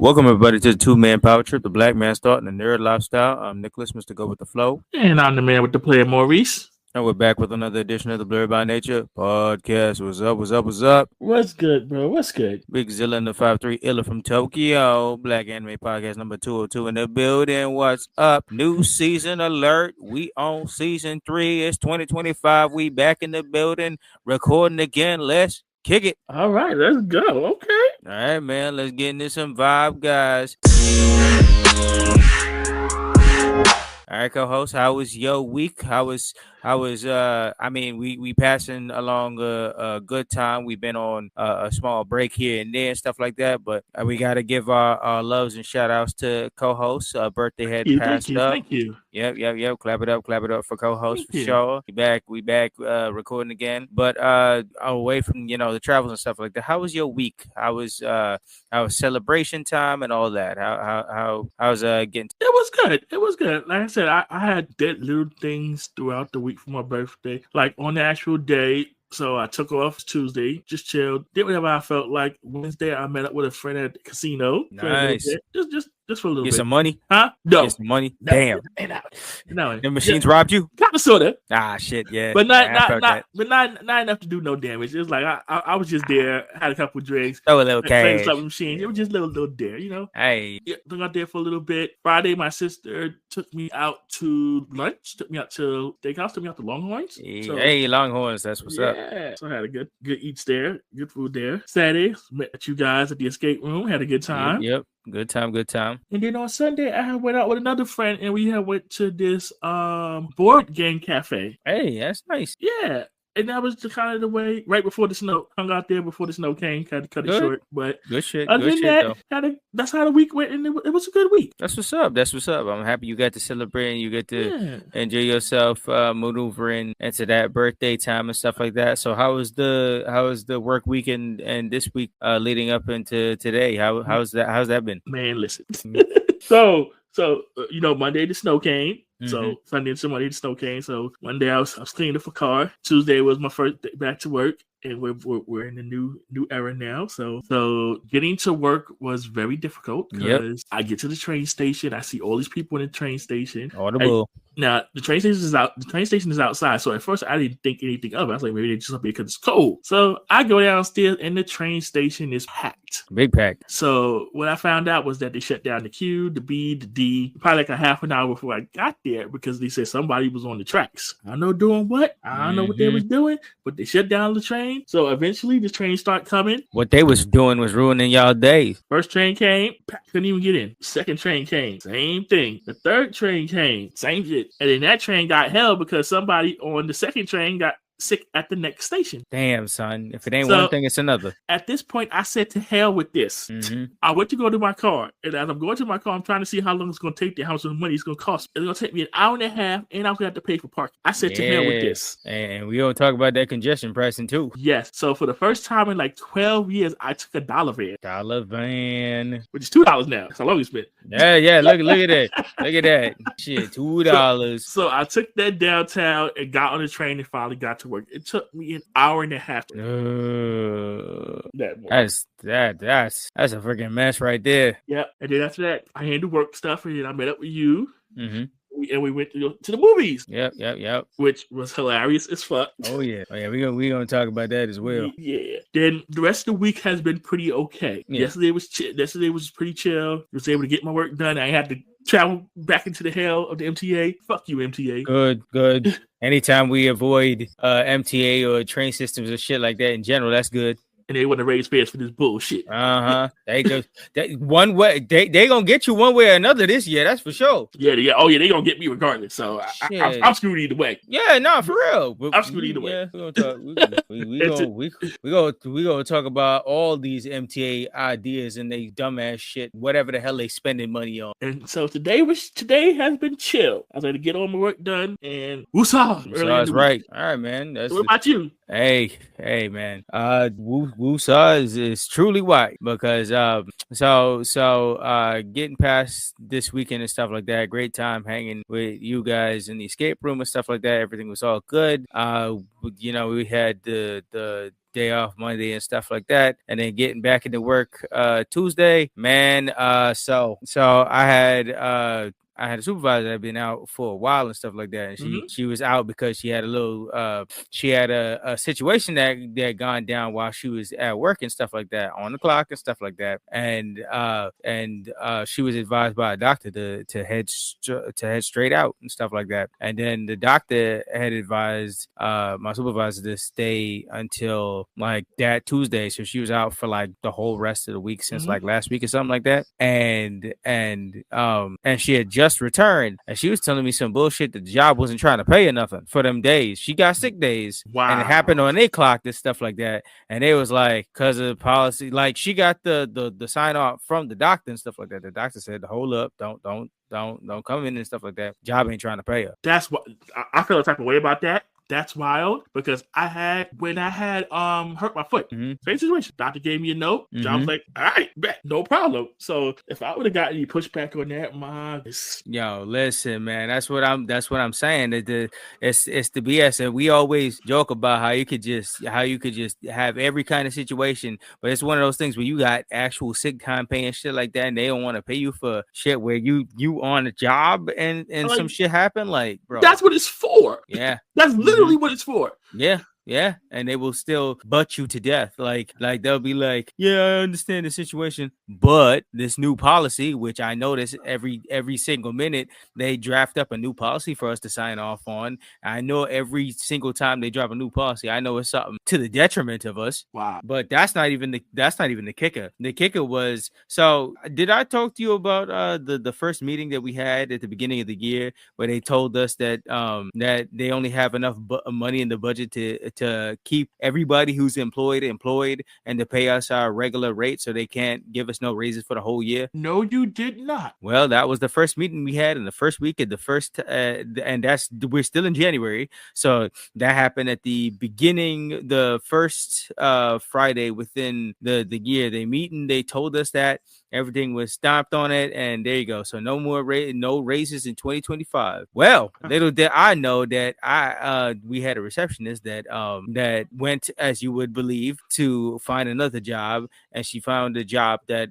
Welcome everybody to the two-man power trip, the Black Man's Thought and the Nerd Lifestyle. I'm Nicholas, Mr. Go With The Flow. And I'm the man with the player, Maurice. And we're back with another edition of the Blerd By Nature Podcast. What's up, what's up, what's up? What's good, bro? What's good? Big Zilla and the 5'3" Illa from Tokyo. Black Anime Podcast number 202 in the building. What's up? New season alert. We on season 3. It's 2025. We back in the building. Recording again. Let's kick it. All right, let's go. Okay. All right, man. Let's get into some vibe, guys. All right, co-host, how was your week? How was we passing along a good time. We've been on a small break here and there and stuff like that, but we got to give our loves and shout outs to co-hosts. Birthday had passed up. Thank you. Yep. Clap it up for co-hosts for sure. We back recording again, but away from the travels and stuff like that. How was your week? How was celebration time and all that? How's getting? It was good. Like I said, I had did little things throughout the week for my birthday, like on the actual day. So I took off Tuesday, just chilled, did whatever I felt like. Wednesday, I met up with a friend at the casino. Nice. Just for a little bit. Get some money? Huh? No. Get some money? Damn. No. The machines robbed you? Kind of, sort of. Ah, shit, yeah. But not enough to do no damage. It was like I was just there, had a couple of drinks. Oh, a little cash. Playing machines. It was just a little there, Hey. Yeah, hung out there for a little bit. Friday, my sister took me out to lunch. Took me out to steakhouse. Took me out to Longhorns. Hey, Longhorns. That's what's up. Yeah. So I had a good eats there. Good food there. Saturday, met you guys at the escape room. Had a good time. Yep. Good time. And then on Sunday, I went out with another friend, and we went to this board game cafe. Hey, that's nice. Yeah. And that was kind of the way, right before the snow, hung out there before the snow came, kind of cut it short. But good shit. Other than that, that's how the week went, and it was a good week. That's what's up. I'm happy you got to celebrate and you get to enjoy yourself, maneuvering into that birthday time and stuff like that. So how was the work week and this week leading up into today? How's that been? Man, listen. So Monday the snow came. Mm-hmm. So Sunday and Monday the snow came. So one day I was cleaning up a car. Tuesday was my first day back to work, and we're in the new era now. So getting to work was very difficult because I get to the train station. I see all these people in the train station. Audible. Now the train station is out. The train station is outside. So at first I didn't think anything of it. I was like, maybe they just up here because it's cold. So I go downstairs and the train station is packed. Big pack. So what I found out was that they shut down the Q, the B, the D, probably like a half an hour before I got there because they said somebody was on the tracks. I don't know doing what. I don't know what they was doing, but they shut down the train. So eventually the train started coming. What they was doing was ruining y'all days. First train came, couldn't even get in. Second train came, same thing. The third train came, same shit. And then that train got held because somebody on the second train got sick at the next station. Damn, son. If it ain't one thing, it's another. At this point, I said to hell with this. Mm-hmm. I went to go to my car. And as I'm going to my car, I'm trying to see how long it's going to take, how much money it's going to cost. It's going to take me an hour and a half, and I'm going to have to pay for parking. I said to hell with this. And we don't talk about that congestion pricing, too. Yes. So for the first time in like 12 years, I took a dollar van. Dollar van. Which is $2 now. That's how long it's been. Yeah. Look at that. Look at that. Shit, $2. So I took that downtown and got on the train and finally got to work. It took me an hour and a half. That's a freaking mess right there. Yep. And then after that, I handled work stuff, and then I met up with you. Mm-hmm. And we went to the movies. Yep. Which was hilarious as fuck. Oh yeah. We gonna talk about that as well. Yeah. Then the rest of the week has been pretty okay. Yeah. Yesterday was pretty chill. I was able to get my work done. I had to travel back into the hell of the MTA. Fuck you, MTA. Good. Anytime we avoid MTA or train systems or shit like that in general, that's good. And they want to raise fares for this bullshit. They go one way. They gonna get you one way or another this year. That's for sure. Yeah. They gonna get me regardless. So I'm screwed either way. Yeah, no, for real. I'm screwed either way. We're gonna talk about all these MTA ideas and they dumbass shit, whatever the hell they spending money on. And so today has been chill. I was able to get all my work done and woosah. That's right. All right, man. So what about you? Hey, man. Woosah is truly white because getting past this weekend and stuff like that, great time hanging with you guys in the escape room and stuff like that. Everything was all good. We had the day off Monday and stuff like that, and then getting back into work Tuesday, man. So I had a supervisor that had been out for a while and stuff like that, and she was out because she had a situation that had gone down while she was at work and stuff like that, on the clock and stuff like that, and she was advised by a doctor to head straight out and stuff like that, and then the doctor had advised my supervisor to stay until like that Tuesday, so she was out for like the whole rest of the week since like last week or something like that, and she had just returned, and she was telling me some bullshit that the job wasn't trying to pay her nothing for them days. She got sick days. Wow. And it happened on their clock and stuff like that. And they was like, because of the policy, like she got the sign off from the doctor and stuff like that. The doctor said, hold up, don't come in and stuff like that. Job ain't trying to pay her. That's what I feel the type of way about that. That's wild, because when I had hurt my foot, same situation. Doctor gave me a note. John was like, all right, bet, no problem. So if I would have got any pushback on that, yo, listen, man, that's what I'm saying. That it's the BS, and we always joke about how you could just have every kind of situation, but it's one of those things where you got actual sick time pay and shit like that, and they don't want to pay you for shit where you on a job and like, some shit happen, like, bro. That's what it's for. Yeah. That's literally what it's for. Yeah, and they will still butt you to death. Like they'll be like, yeah, I understand the situation, but this new policy, which I notice every single minute, they draft up a new policy for us to sign off on. I know every single time they drop a new policy, I know it's something to the detriment of us. Wow. But that's not even the kicker. The kicker was, so did I talk to you about the first meeting that we had at the beginning of the year where they told us that that they only have enough money in the budget to keep everybody who's employed and to pay us our regular rate, so they can't give us no raises for the whole year? No, you did not. Well, that was the first meeting we had in the first week of the first and we're still in January, so that happened at the beginning, the first Friday within the year. They meet and they told us that everything was stopped on it, and there you go. So no more no raises in 2025. Well, little did I know that we had a receptionist that went, as you would believe, to find another job, and she found a job that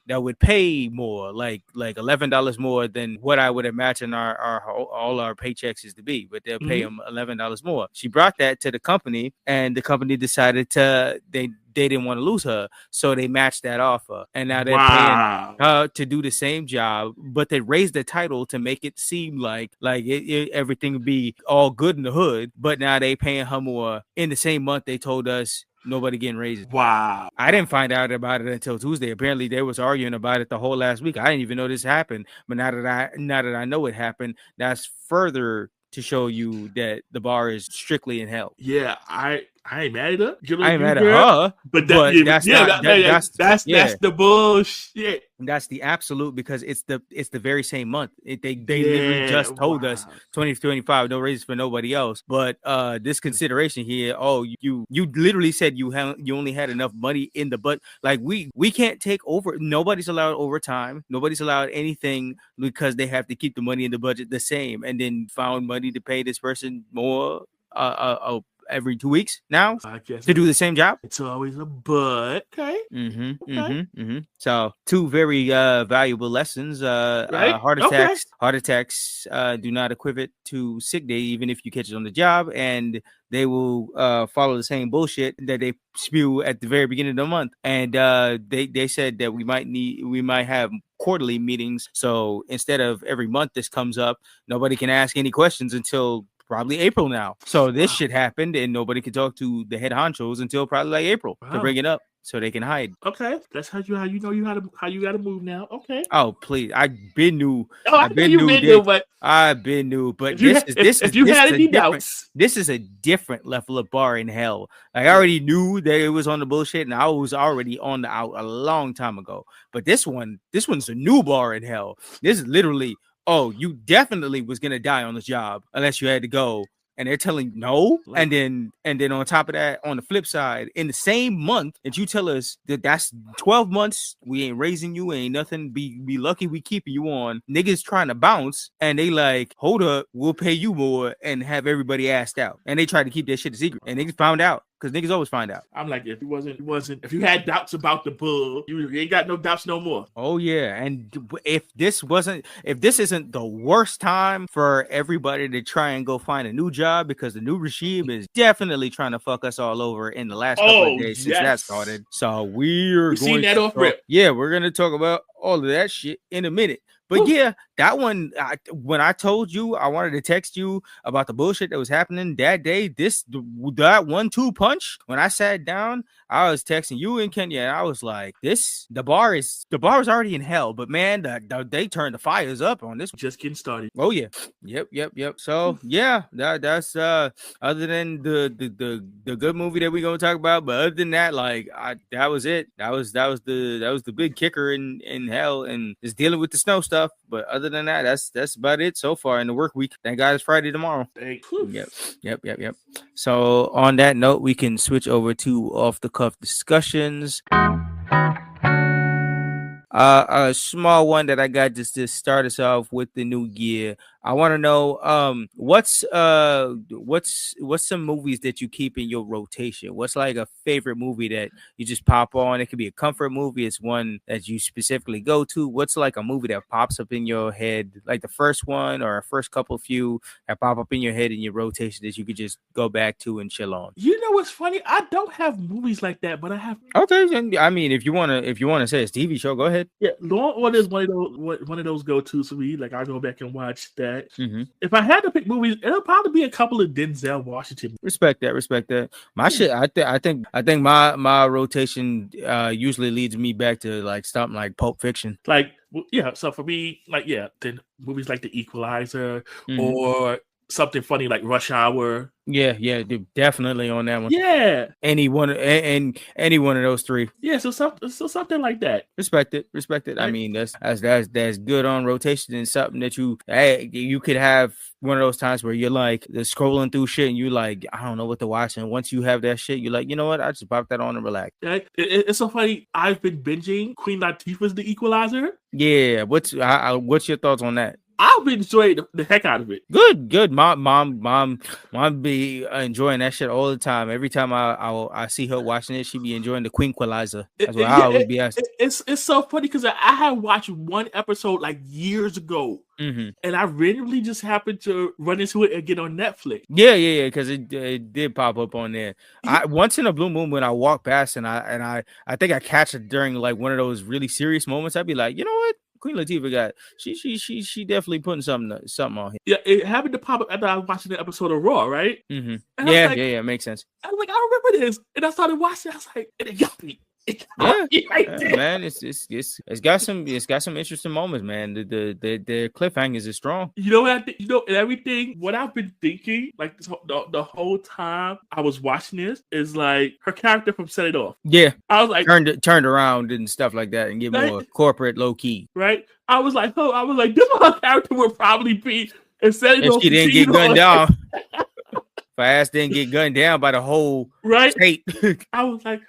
would pay more, like $11 more than what I would imagine all our paychecks is to be, but they'll pay them $11 more. She brought that to the company, and the company decided they didn't want to lose her, so they matched that offer, and now they're paying her to do the same job, but they raised the title to make it seem like everything would be all good in the hood, but now they paying her more. In the same month, they told us nobody getting raises. Wow. I didn't find out about it until Tuesday. Apparently, they was arguing about it the whole last week. I didn't even know this happened, but now that I know it happened, that's further to show you that the bar is strictly in hell. Yeah, I ain't mad at her. I ain't mad at her, but that's the bullshit. That's the absolute, because it's the very same month. They literally just told us 2025 no raises for nobody else. But this consideration here, you literally said you only had enough money in the butt. Like we can't take over. Nobody's allowed overtime. Nobody's allowed anything, because they have to keep the money in the budget the same, and then found money to pay this person more every 2 weeks now to do the same job. It's always a but. Okay. So 2 very valuable lessons. Right? Heart attacks do not equate to sick day, even if you catch it on the job, and they will follow the same bullshit that they spew at the very beginning of the month. And they said that we might have quarterly meetings, so instead of every month this comes up, nobody can ask any questions until probably April now. So this shit happened, and nobody could talk to the head honchos until probably like April to bring it up, so they can hide. Okay, that's how you got to move now. Okay. Oh please, I've been new. But If you had any doubts, this is a different level of bar in hell. Like, I already knew that it was on the bullshit, and I was already on the out a long time ago. But this one's a new bar in hell. This is literally, you definitely was gonna die on the job unless you had to go, and they're telling you no. And then on top of that, on the flip side, in the same month that you tell us that's 12 months, we ain't raising you, ain't nothing, be lucky we keeping you on. Niggas trying to bounce, and they like, hold up, we'll pay you more, and have everybody asked out. And they tried to keep that shit a secret, and niggas found out. because niggas always find out. I'm like, if you had doubts about the bull, you ain't got no doubts no more. Oh yeah, and if this isn't the worst time for everybody to try and go find a new job, because the new regime is definitely trying to fuck us all over in the last couple of days since that started. So we're seen that off rip. Yeah, we're gonna talk about all of that shit in a minute. But yeah, that one, when I told you I wanted to text you about the bullshit that was happening that day, that 1-2 punch, when I sat down, I was texting you and Kenya, and I was like, the bar is already in hell, but man, they turned the fires up on this. Just getting started. Oh yeah. Yep. So yeah, that's other than the good movie that we're gonna talk about, but other than that, like that was it. That was the big kicker in hell, and just dealing with the snow stuff. But other than that, that's about it so far in the work week. Thank God it's Friday tomorrow. Yep. So on that note, we can switch over to off the cuff discussions. A small one that I got just to start us off with the new year. I want to know what's some movies that you keep in your rotation? What's like a favorite movie that you just pop on? It could be a comfort movie. It's one that you specifically go to. What's like a movie that pops up in your head, like the first one or a first couple few that pop up in your head in your rotation that you could just go back to and chill on? You know what's funny? I don't have movies like that, but I have. Okay, I mean, if you wanna say it's TV show, go ahead. Yeah, Law and Order is one of those go-tos for me. Like I go back and watch that. Mm-hmm. If I had to pick movies, it'll probably be a couple of Denzel Washington. Respect that. My shit, I think my rotation usually leads me back to like something like Pulp Fiction. Like so for me, then movies like The Equalizer or something funny like Rush Hour. Yeah, dude, definitely on that one. Yeah, any one of those three. Yeah, so something like that. Respect it. Right. I mean, that's good on rotation and something that you could have one of those times where you're like scrolling through shit and you like, I don't know what to watch, and once you have that shit, you're like, you know what, I just pop that on and relax. It's so funny. I've been binging Queen Latifah's The Equalizer. Yeah, what's your thoughts on that? I've been enjoying the heck out of it. Good. Mom be enjoying that shit all the time. Every time I see her watching it, she be enjoying the Queenquilizer. That's what I always be asking. It's so funny because I had watched one episode like years ago, and I randomly just happened to run into it again on Netflix. Yeah, because it did pop up on there. Once in a blue moon when I walk past and I think I catch it during like one of those really serious moments, I'd be like, you know what? Queen Latifah got she definitely putting something on here. Yeah, it happened to pop up after I was watching the episode of Raw, right? Mm-hmm. Yeah, makes sense. I was like, I remember this, and I started watching. I was like, and it got me. Man, it's got some interesting moments, man. The cliffhangers is strong. You know what and everything. What I've been thinking, like the whole time I was watching this, is like her character from Set It Off. Yeah, I was like turned around and stuff like that, and get more corporate, low key. Right. I was like, this is her character would probably be, and Set It Off. She didn't get gunned down. If her ass didn't get gunned down by the whole state. I was like,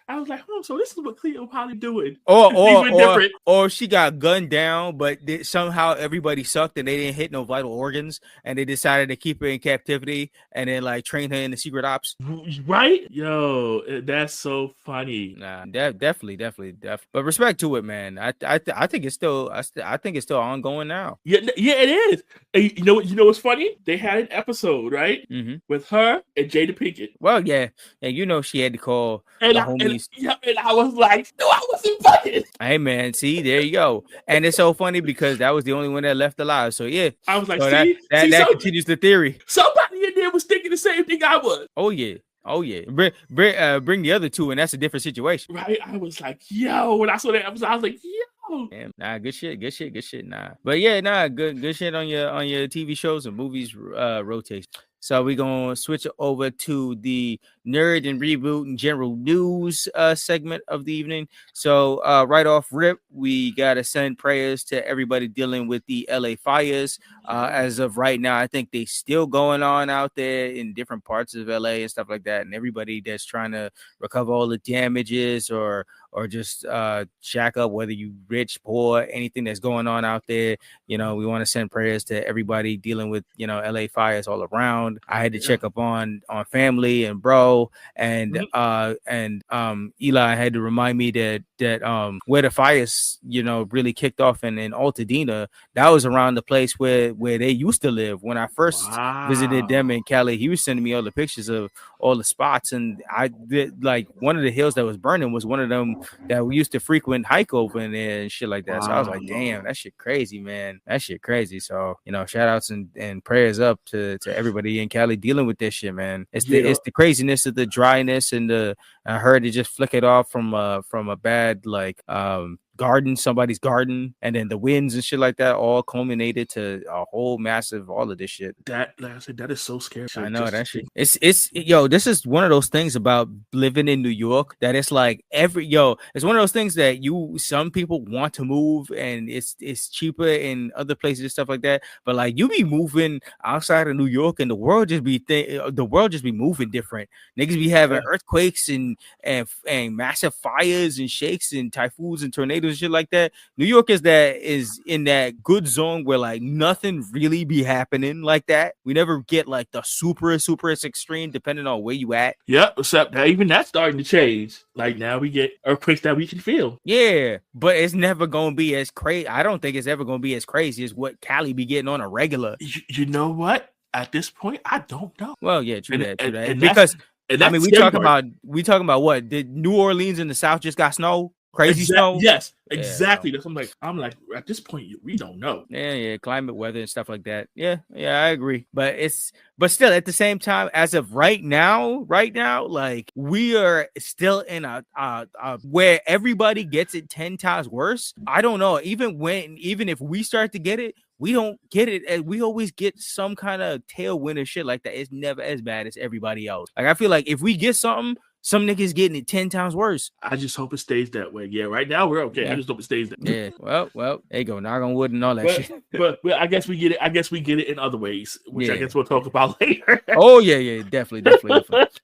so this is what Cleo probably doing. Or she got gunned down, but somehow everybody sucked and they didn't hit no vital organs, and they decided to keep her in captivity and then like train her in the secret ops. Right? Yo, that's so funny. Nah, definitely. But respect to it, man. I think it's still ongoing now. Yeah, it is. And you know what's funny? They had an episode, right? With her and Jada Pinkett. Well, yeah, and you know she had to call the homies. And I was like, no, I wasn't fucking. Hey man, see, there you go. And it's so funny because that was the only one that left alive. So yeah, I was like, so that continues the theory. Somebody in there was thinking the same thing I was. Oh yeah. Bring the other two, and that's a different situation. Right? I was like, yo, when I saw that episode, I was like, yo. Damn, nah, good shit. Nah, but yeah, nah, good shit on your TV shows and movies rotation. So we're going to switch over to the Nerd and Reboot and General News segment of the evening. So right off rip, we got to send prayers to everybody dealing with the LA fires. As of right now, I think they still going on out there in different parts of LA and stuff like that. And everybody that's trying to recover all the damages or just jack up, whether you rich, poor, anything that's going on out there. We want to send prayers to everybody dealing with LA fires all around. I had to check up on family and bro, and Eli had to remind me that where the fires really kicked off in Altadena, that was around the place where they used to live when I first visited them in Cali. He was sending me all the pictures of all the spots, and I did, like, one of the hills that was burning was one of them that we used to frequent hike over in there and shit like that. So I was like, damn, that shit crazy, man. That shit crazy. So shout outs and prayers up to everybody in Cali dealing with this shit, man. It's the craziness of the dryness, and I heard it just flickered off from a bad somebody's garden, and then the winds and shit like that all culminated to a whole massive all of this shit. Like I said, that is so scary. I know that shit. It's this is one of those things about living in New York that it's like it's one of those things that some people want to move, and it's cheaper in other places and stuff like that, but like you be moving outside of New York and the world just be moving different. Niggas be having earthquakes and massive fires and shakes and typhoons and tornadoes and shit like that. New York is in that good zone where like nothing really be happening like that. We never get like the super extreme depending on where you at. Yep, except that even that's starting to change. Like now we get earthquakes that we can feel. Yeah, but it's never gonna be as crazy. I don't think it's ever gonna be as crazy as what Cali be getting on a regular. You know what? At this point, I don't know. Well, yeah, true that. Because I mean, we talking about what? Did New Orleans in the South just got snow? Crazy snow? Yes, exactly. That's I'm like at this point we don't know. Yeah, climate, weather, and stuff like that. Yeah, I agree. But still at the same time, as of right now, like we are still in a where everybody gets it 10 times worse. I don't know. Even if we start to get it, we don't get it, and we always get some kind of tailwind and shit like that. It's never as bad as everybody else. Like I feel like if we get something, some niggas getting it 10 times worse. I just hope it stays that way. Yeah, right now we're okay. Yeah. I just hope it stays that way. Yeah. Well, there you go. Knock on wood and all that shit. But I guess we get it. I guess we get it in other ways, which I guess we'll talk about later. Oh yeah, definitely.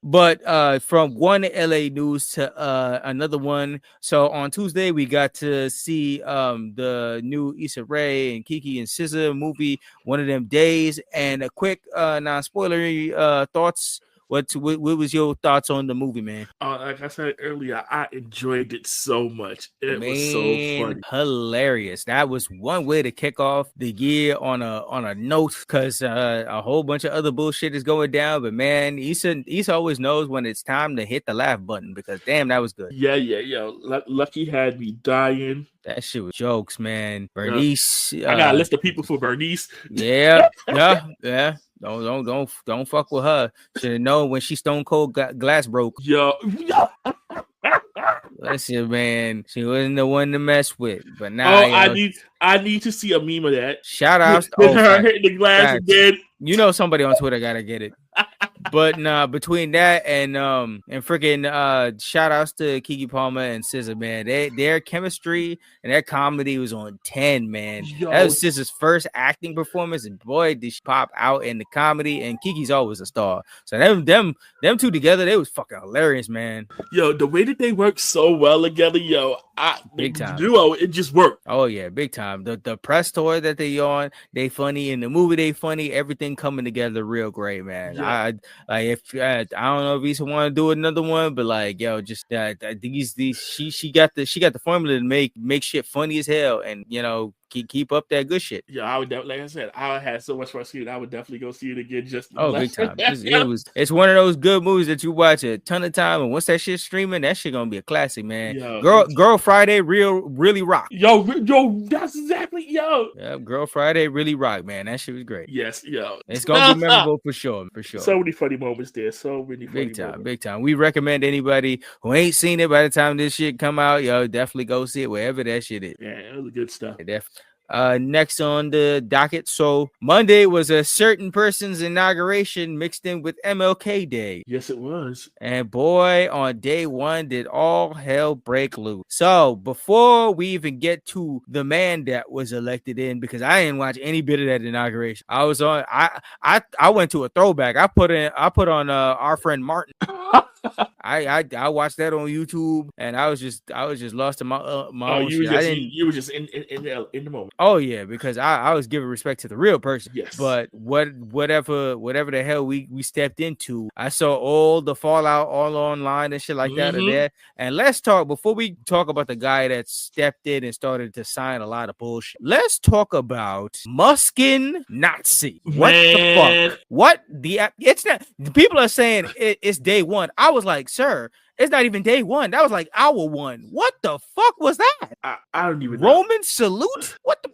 But from one LA news to another one. So on Tuesday we got to see the new Issa Rae and Kiki and SZA movie, One of Them Days, and a quick non-spoilery thoughts. What was your thoughts on the movie, man? Like I said earlier, I enjoyed it so much. It was so funny, hilarious. That was one way to kick off the year on a note, because a whole bunch of other bullshit is going down. But man, Issa always knows when it's time to hit the laugh button, because damn, that was good. Yeah. Lucky had me dying. That shit was jokes, man. Bernice, I got a list of people for Bernice. Yeah. Don't fuck with her. Should have known when she stone cold glass broke. Yo. Listen, man, she wasn't the one to mess with. But now, I need to see a meme of that. Shout out to her hitting the glass again. Somebody on Twitter gotta get it. But between that and freaking shout outs to Keke Palmer and SZA, man, their chemistry and their comedy was on 10, man. Yo. That was SZA's first acting performance, and boy, did she pop out in the comedy. And Kiki's always a star, so them two together, they was fucking hilarious, man. Yo, the way that they work so well together, big time duo, it just worked. Oh yeah, big time. The press tour that they on, they funny. In the movie, they funny. Everything coming together real great, man. Yeah. I don't know if Issa want to do another one, but like, yo, just she got the formula to make shit funny as hell, and keep up that good shit. Yeah, I would like I said, I had so much fun seeing it. I would definitely go see it again. Big time. It's one of those good movies that you watch a ton of time, and once that shit's streaming, that shit gonna be a classic, man. Yo, Girl Friday really rock. Yo, that's exactly Yeah, Girl Friday really rock, man. That shit was great. Yes, it's gonna be memorable for sure. So many funny moments there. So many funny big time. We recommend anybody who ain't seen it by the time this shit come out, definitely go see it wherever that shit is. Yeah, it was good stuff. Definitely. Next on the docket, so Monday was a certain person's inauguration mixed in with MLK Day. Yes, it was. And boy, on day one, did all hell break loose. So before we even get to the man that was elected in, because I didn't watch any bit of that inauguration, I went to a throwback. I put on our friend Martin. I watched that on YouTube, and I was just lost in my own shit. I didn't. You were just in the moment. Oh yeah, because I was giving respect to the real person. Yes. But whatever the hell we stepped into, I saw all the fallout all online and shit like that are there. And let's talk before we talk about the guy that stepped in and started to sign a lot of bullshit. Let's talk about Muskin Nazi. What the fuck? What it's not. People are saying it's day one. I was like, sir, it's not even day one. That was like hour one. What the fuck was that? I don't even Roman know. salute? What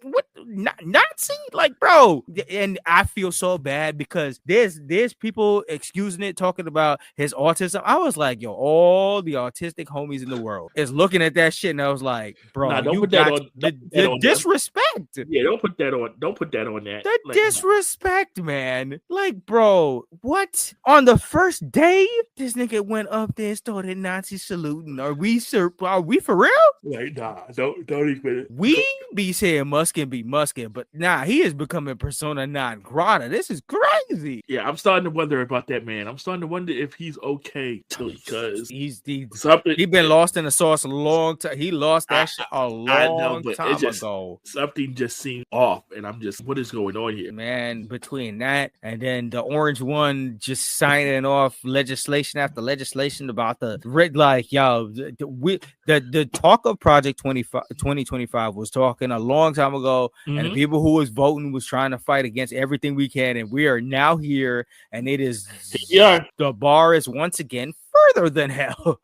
Nazi? Like, bro. And I feel so bad because there's people excusing it, talking about his autism. I was like, yo, all the autistic homies in the world is looking at that shit, and I was like, bro, don't you put got that on, the disrespect. Yeah, don't put that on. Don't put that on that. The disrespect, man. Like, bro, what? On the first day, this nigga went up there and started Nazi saluting. Are we for real? Like, nah, don't even. We be saying Muskin be Muskin, but nah, he is becoming persona non grata. This is crazy. Yeah, I'm starting to wonder about that man. I'm starting to wonder if he's okay because he's been lost in the sauce a long time. He lost that shit a long time ago. Something just seemed off, and I'm just, what is going on here, man? Between that and then the orange one just signing off legislation after legislation about the like, yo, the talk of Project 2025 was talking a long time ago, and the people who was voting was trying to fight against everything we can, and we are now here, and it is the bar is once again further than hell.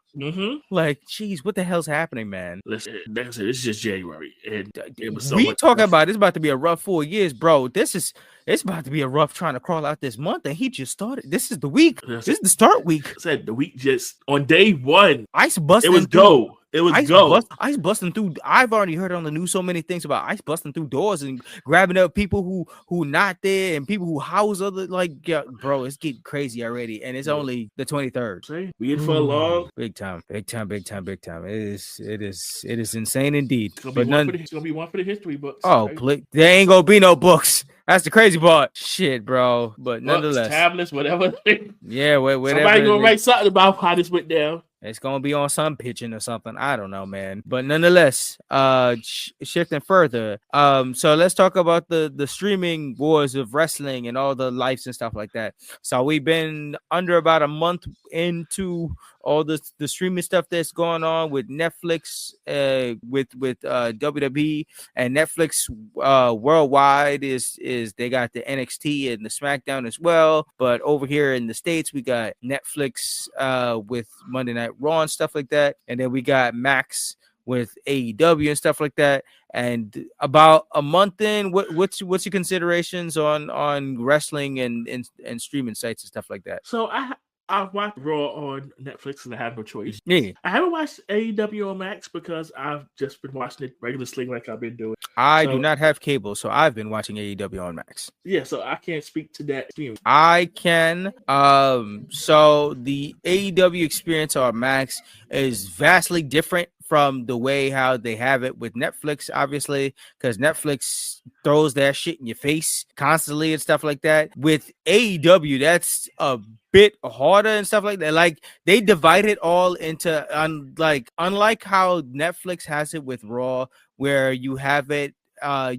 Like, geez, what the hell's happening, man? Listen, like I said, it's just January, and it was so we talking about it's about to be a rough 4 years, bro. It's about to be a rough trying to crawl out this month, and he just started. This is the week. This is the start week. I said the week just on day one. Ice busting. It was go. It was Ice busting through. I've already heard on the news so many things about ice busting through doors and grabbing up people who not there and people who house other, like, yeah, bro, it's getting crazy already, and it's only the 23rd. See, we in for a long, big time. It is insane indeed. It's gonna be one for the history books. Oh, right? There ain't gonna be no books. That's the crazy part. Shit, bro. But nonetheless, tablets, whatever. Yeah, whatever. Somebody gonna write something about how this went down. It's gonna be on some pitching or something. I don't know, man. But nonetheless, shifting further. So let's talk about the streaming wars of wrestling and all the lives and stuff like that. So we've been under about a month into all the streaming stuff that's going on with Netflix, with WWE, and Netflix worldwide is they got the NXT and the SmackDown as well. But over here in the States, we got Netflix with Monday Night Raw and stuff like that, and then we got Max with AEW and stuff like that. And about a month in, what's your considerations on wrestling and streaming sites and stuff like that? So I've watched Raw on Netflix and I have no choice. Yeah. I haven't watched AEW on Max because I've just been watching it regularly like I've been doing. I do not have cable, so I've been watching AEW on Max. Yeah, so I can't speak to that experience. I can. So the AEW experience on Max is vastly different from the way how they have it with Netflix, obviously, because Netflix throws that shit in your face constantly and stuff like that. With AEW, that's a bit harder and stuff like that. Like, they divide it all into unlike how Netflix has it with Raw, where you have it,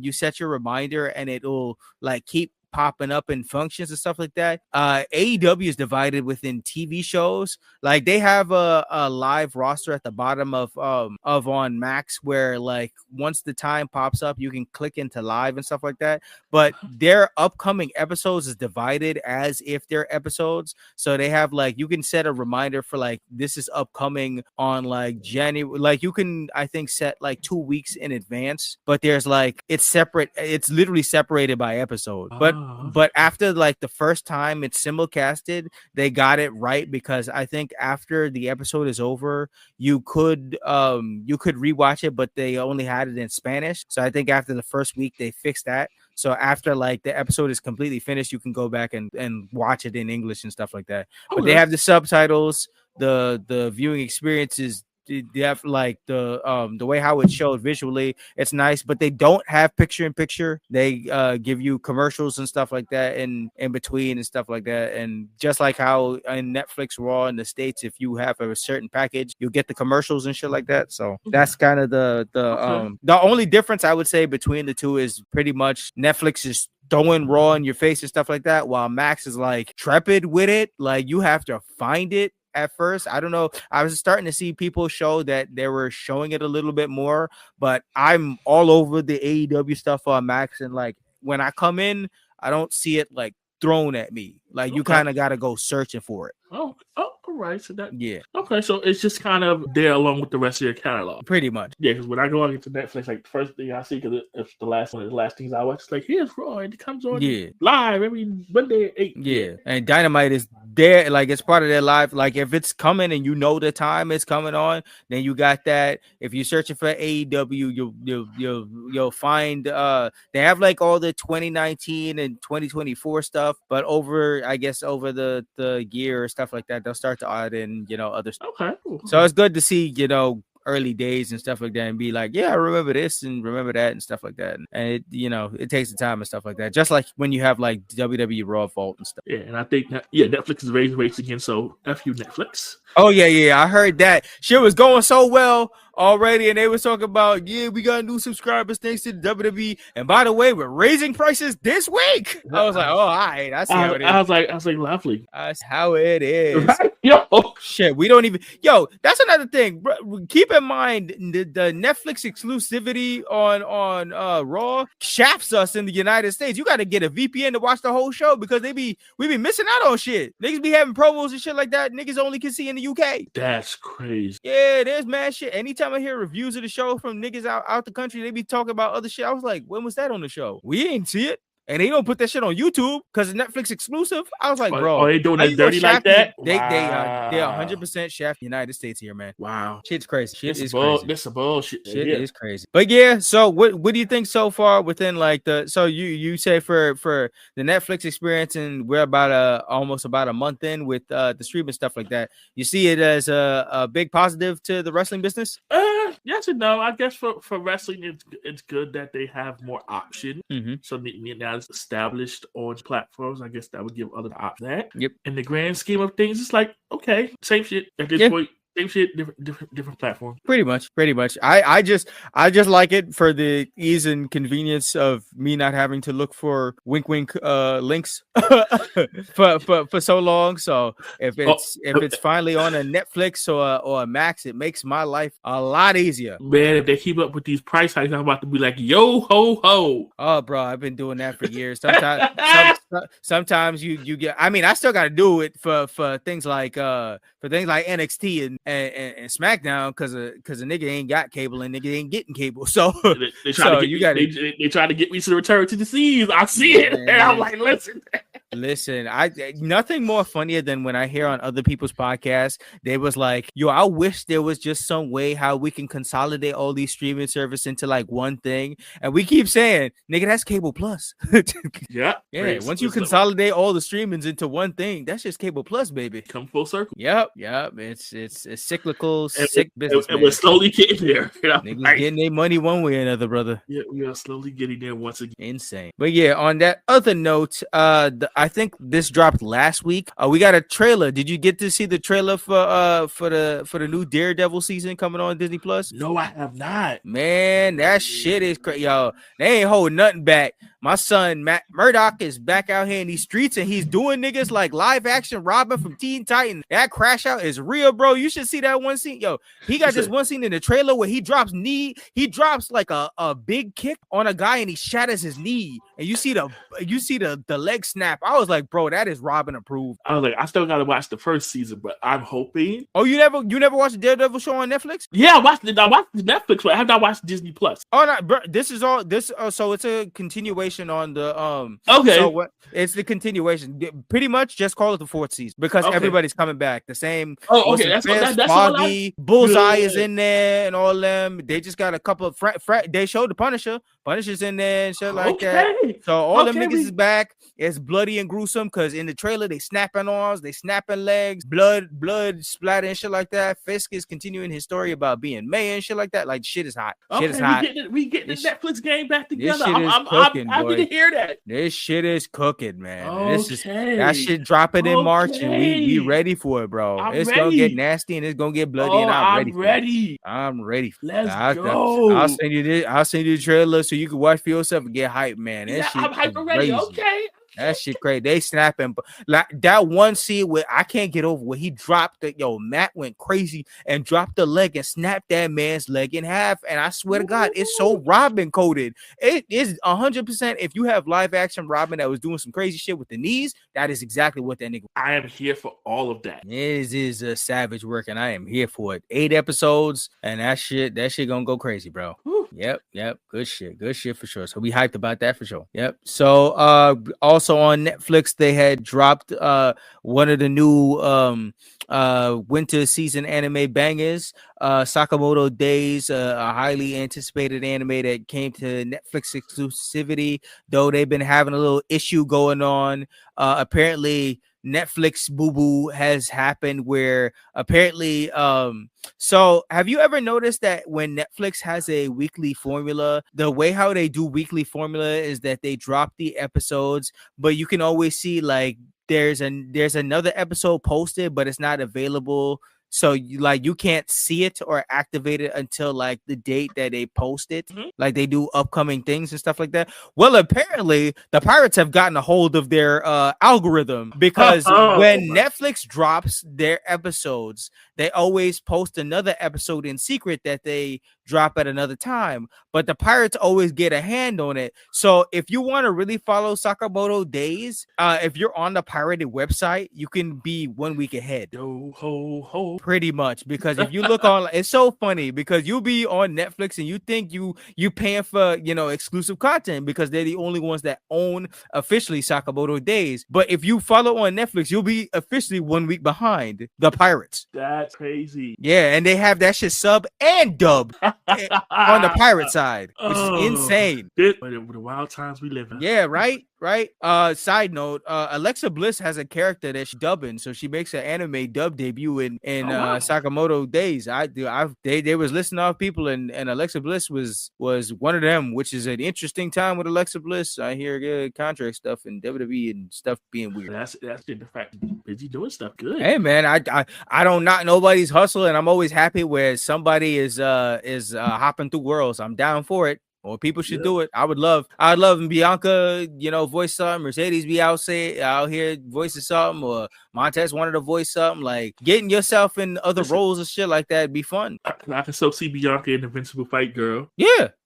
you set your reminder and it'll like keep popping up in functions and stuff like that. AEW is divided within TV shows. Like, they have a live roster at the bottom of on Max, where like once the time pops up, you can click into live and stuff like that. But their upcoming episodes is divided as if they're episodes. So they have like, you can set a reminder for like, this is upcoming on like January. Like, you can, I think, set like 2 weeks in advance, but there's like, it's separate. It's literally separated by episode. But after like the first time it's simulcasted, they got it right, because I think after the episode is over, you could rewatch it, but they only had it in Spanish. So I think after the first week they fixed that. So after like the episode is completely finished, you can go back and watch it in English and stuff like that. But they have the subtitles. The viewing experience is like the way how it's showed visually, it's nice, but they don't have picture in picture. They give you commercials and stuff like that in between and stuff like that. And just like how in Netflix Raw in the States, if you have a certain package, you'll get the commercials and shit like that. So that's kind of the only difference I would say between the two is pretty much Netflix is throwing Raw in your face and stuff like that, while Max is like trepid with it. Like you have to find it at first. I don't know. I was starting to see people show that they were showing it a little bit more, but I'm all over the AEW stuff on Max, and like when I come in, I don't see it like thrown at me. Like you kind of got to go searching for it. Oh, all right. So that okay. So it's just kind of there along with the rest of your catalog, pretty much. Yeah, because when I go on into Netflix, like the first thing I see, because it's the last one of the last things I watch, it's like here's Raw, and it comes on live every Monday at 8. Yeah, and Dynamite is there, like it's part of their live. Like if it's coming and you know the time it's coming on, then you got that. If you're searching for AEW, you'll find they have like all the 2019 and 2024 stuff, but over the year or stuff like that, they'll start to add in other stuff. Okay, so it's good to see early days and stuff like that, and be like, yeah, I remember this and remember that and stuff like that. And it, it takes the time and stuff like that. Just like when you have like WWE Raw Vault and stuff. Yeah, and I think Netflix is raising rates again. So F you, Netflix. Oh yeah, I heard that shit was going so well already, and they was talking about we got new subscribers thanks to the WWE. And by the way, we're raising prices this week. I was like, oh, all right, I see how it is. I was like, lovely. That's how it is. Right? Yo, shit, we don't even. That's another thing. Keep in mind the Netflix exclusivity on Raw shafts us in the United States. You got to get a VPN to watch the whole show because we be missing out on shit. Niggas be having promos and shit like that. Niggas only can see in the UK. That's crazy. Yeah, there's mad shit. Anytime I hear reviews of the show from niggas out the country, they be talking about other shit. I was like, when was that on the show? We ain't see it. And they don't put that shit on YouTube because it's Netflix exclusive. I was like, bro, are they doing that dirty like that? They 100% shaft United States here, man. Wow, shit's crazy. Shit is crazy. This is bullshit. Shit is crazy. But yeah, so what do you think so far within like so you say for the Netflix experience, and we're almost about a month in with the streaming stuff like that. You see it as a big positive to the wrestling business? Yes and no. I guess for wrestling, it's good that they have more options. Mm-hmm. So now it's established on platforms. I guess that would give other options that. Yep. In the grand scheme of things, it's like okay, same shit at this point. Same shit, different platform. Pretty much. I just like it for the ease and convenience of me not having to look for wink links for so long. So if it's finally on a Netflix or a Max, it makes my life a lot easier. Man, if they keep up with these price hikes, I'm about to be like, yo ho ho. Oh, bro, I've been doing that for years. Sometimes you get. I mean, I still got to do it for things like NXT and SmackDown because a nigga ain't got cable and nigga ain't getting cable. So they try to get me to return to the seas. I see it, and I'm like, listen. Nothing more funnier than when I hear on other people's podcasts, they was like, yo, I wish there was just some way how we can consolidate all these streaming services into like one thing. And we keep saying, nigga, that's cable plus. Yeah. Once you consolidate all the streamings into one thing, that's just cable plus, baby. Come full circle. Yep. It's cyclical, sick business. And we're slowly getting there. Niggas getting their money one way or another, brother. Yeah, we are slowly getting there once again. Insane. But yeah, on that other note, I think this dropped last week. We got a trailer. Did you get to see the trailer for the new Daredevil season coming on Disney Plus? No, I have not. Man, that shit is crazy, yo. They ain't holding nothing back. My son Matt Murdock is back out here in these streets, and he's doing niggas like live action Robin from Teen Titan. That crash out is real, bro. You should see that one scene. Yo, he got this one scene in the trailer where he drops like a big kick on a guy and he shatters his knee, and you see the leg snap. I was like, bro, that is Robin approved. I was like, I still gotta watch the first season, but I'm hoping. Oh, you never watched the Daredevil show on Netflix? Yeah, I watched Netflix, but I have not watched Disney Plus. Oh no, bro, this is all this. So it's a continuation on the Okay. So what? It's the continuation. Pretty much, just call it the fourth season because everybody's coming back. The same. Oh, okay. That's Foggy, Bullseye is in there, and all them. They just got a couple of. They showed the Punisher. Punisher's in there and shit like that. So all them niggas is back. It's bloody and gruesome because in the trailer they snapping arms, they snapping legs, blood splatter and shit like that. Fisk is continuing his story about being mayor and shit like that. Like shit is hot. Shit is hot. We getting the Netflix game back together. I'm happy to hear that. This shit is cooking, man. Okay. That shit dropping in March and we ready for it, bro. It's gonna get nasty and it's gonna get bloody and I'm ready. I'm ready. Let's go. I'll send you the trailer so you can watch for yourself and get hyped, man. That shit I'm hyped already. Okay. That shit crazy. They snapping, like that one scene where I can't get over where he dropped the Matt went crazy and dropped the leg and snapped that man's leg in half. And I swear to God, it's so Robin coded. It is 100%. If you have live action Robin that was doing some crazy shit with the knees, that is exactly what that nigga. I am here for all of that. It is a savage work, and I am here for it. 8 episodes, and that shit gonna go crazy, bro. Whew. Yep. Good shit for sure. So we hyped about that for sure. Yep. So also on Netflix they had dropped one of the new winter season anime bangers, Sakamoto Days, a highly anticipated anime that came to Netflix exclusivity, though they've been having a little issue going on. Apparently Netflix boo-boo has happened where apparently so have you ever noticed that when Netflix has a weekly formula, the way how they do weekly formula is that they drop the episodes, but you can always see like there's another episode posted, but it's not available. So you can't see it or activate it until like the date that they post it. Mm-hmm. Like they do upcoming things and stuff like that. Well, apparently the pirates have gotten a hold of their algorithm because when Netflix drops their episodes, they always post another episode in secret that they drop at another time. But the pirates always get a hand on it. So if you want to really follow Sakamoto Days, if you're on the pirated website, you can be 1 week ahead. Yo ho ho. Pretty much, because if you look on, it's so funny because you'll be on Netflix and you think you paying for exclusive content because they're the only ones that own officially Sakamoto Days. But if you follow on Netflix, you'll be officially 1 week behind the pirates. That's crazy. Yeah, and they have that shit sub and dub on the pirate side, which is insane. The wild times we live in. Yeah, right. Side note, Alexa Bliss has a character that she's dubbing, so she makes an anime dub debut in Sakamoto Days. They was listening off people, and Alexa Bliss was one of them, which is an interesting time with Alexa Bliss. I hear good contract stuff and WWE and stuff being weird. That's the fact busy doing stuff good. Hey man, I don't knock nobody's hustle, and I'm always happy where somebody is hopping through worlds. I'm down for it. More people should do it. I'd love Bianca, voice something. Mercedes be out here voicing something, or Montez wanted to voice something. Like getting yourself in other roles and shit like that would be fun. I can so see Bianca in Invincible Fight Girl.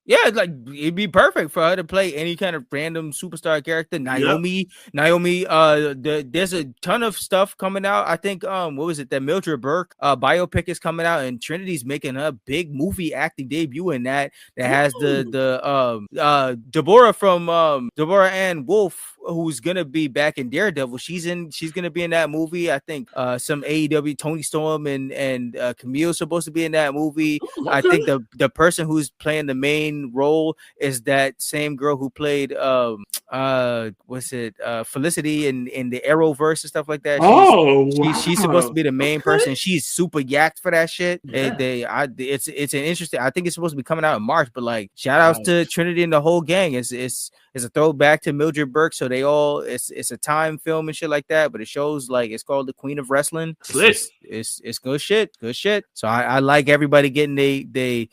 Yeah, like it'd be perfect for her to play any kind of random superstar character. Naomi, there's a ton of stuff coming out. I think what was it? That Mildred Burke biopic is coming out, and Trinity's making her big movie acting debut in that has the Deborah from Deborah Ann Wolf, who's gonna be back in Daredevil. She's gonna be in that movie. I think some AEW Tony Storm and Camille's supposed to be in that movie. Okay. I think the person who's playing the main role is that same girl who played Felicity in the Arrowverse and stuff like that. She's supposed to be the main person. She's super yacked for that shit. Yeah. It's an interesting. I think it's supposed to be coming out in March, but like shout outs to Trinity and the whole gang. It's a throwback to Mildred Burke, so they all it's a time film and shit like that, but it shows like it's called The Queen of Wrestling. It's good shit. So I like everybody getting they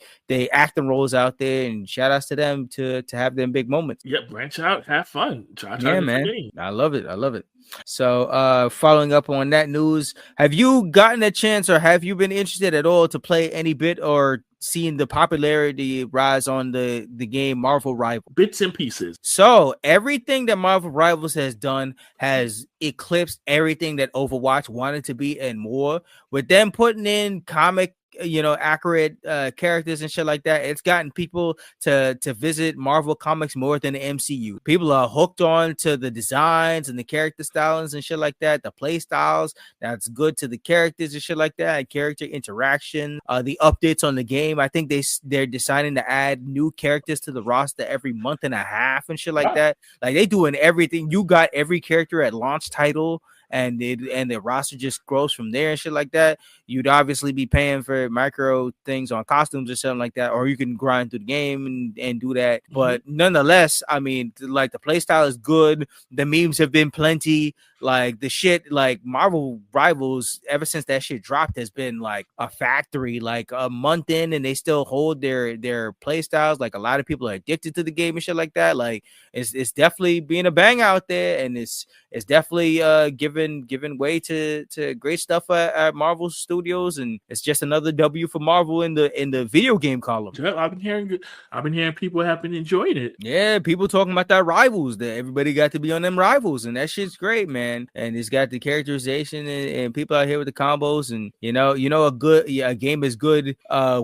acting roles out there, and shout outs to them to have them big moments. Yep, branch out, have fun. Try man. I love it. So following up on that news, have you gotten a chance or have you been interested at all to play any bit or seeing the popularity rise on the game Marvel Rivals? Bits and pieces. So everything that Marvel Rivals has done has eclipsed everything that Overwatch wanted to be and more, with them putting in comic accurate characters and shit like that. It's gotten people to visit Marvel Comics more than the MCU. People are hooked on to the designs and the character stylings and shit like that, the play styles that's good to the characters and shit like that, and character interaction, the updates on the game. I think they're deciding to add new characters to the roster every month and a half and shit like that. Like, they doing everything. You got every character at launch title, and the roster just grows from there and shit like that. You'd obviously be paying for micro things on costumes or something like that, or you can grind through the game and do that. But nonetheless, I mean, like, the play style is good. The memes have been plenty. Like, the shit, like, Marvel Rivals, ever since that shit dropped, has been like a factory. Like, a month in, and they still hold their play styles. Like, a lot of people are addicted to the game and shit like that. Like, it's definitely being a bang out there, and it's definitely giving way to great stuff at Marvel Studios, and it's just another W for Marvel in the video game column. I've been hearing people have been enjoying it. Yeah, people talking about that Rivals, that everybody got to be on them Rivals, and that shit's great, man. And it's got the characterization, and people out here with the combos, and a game is good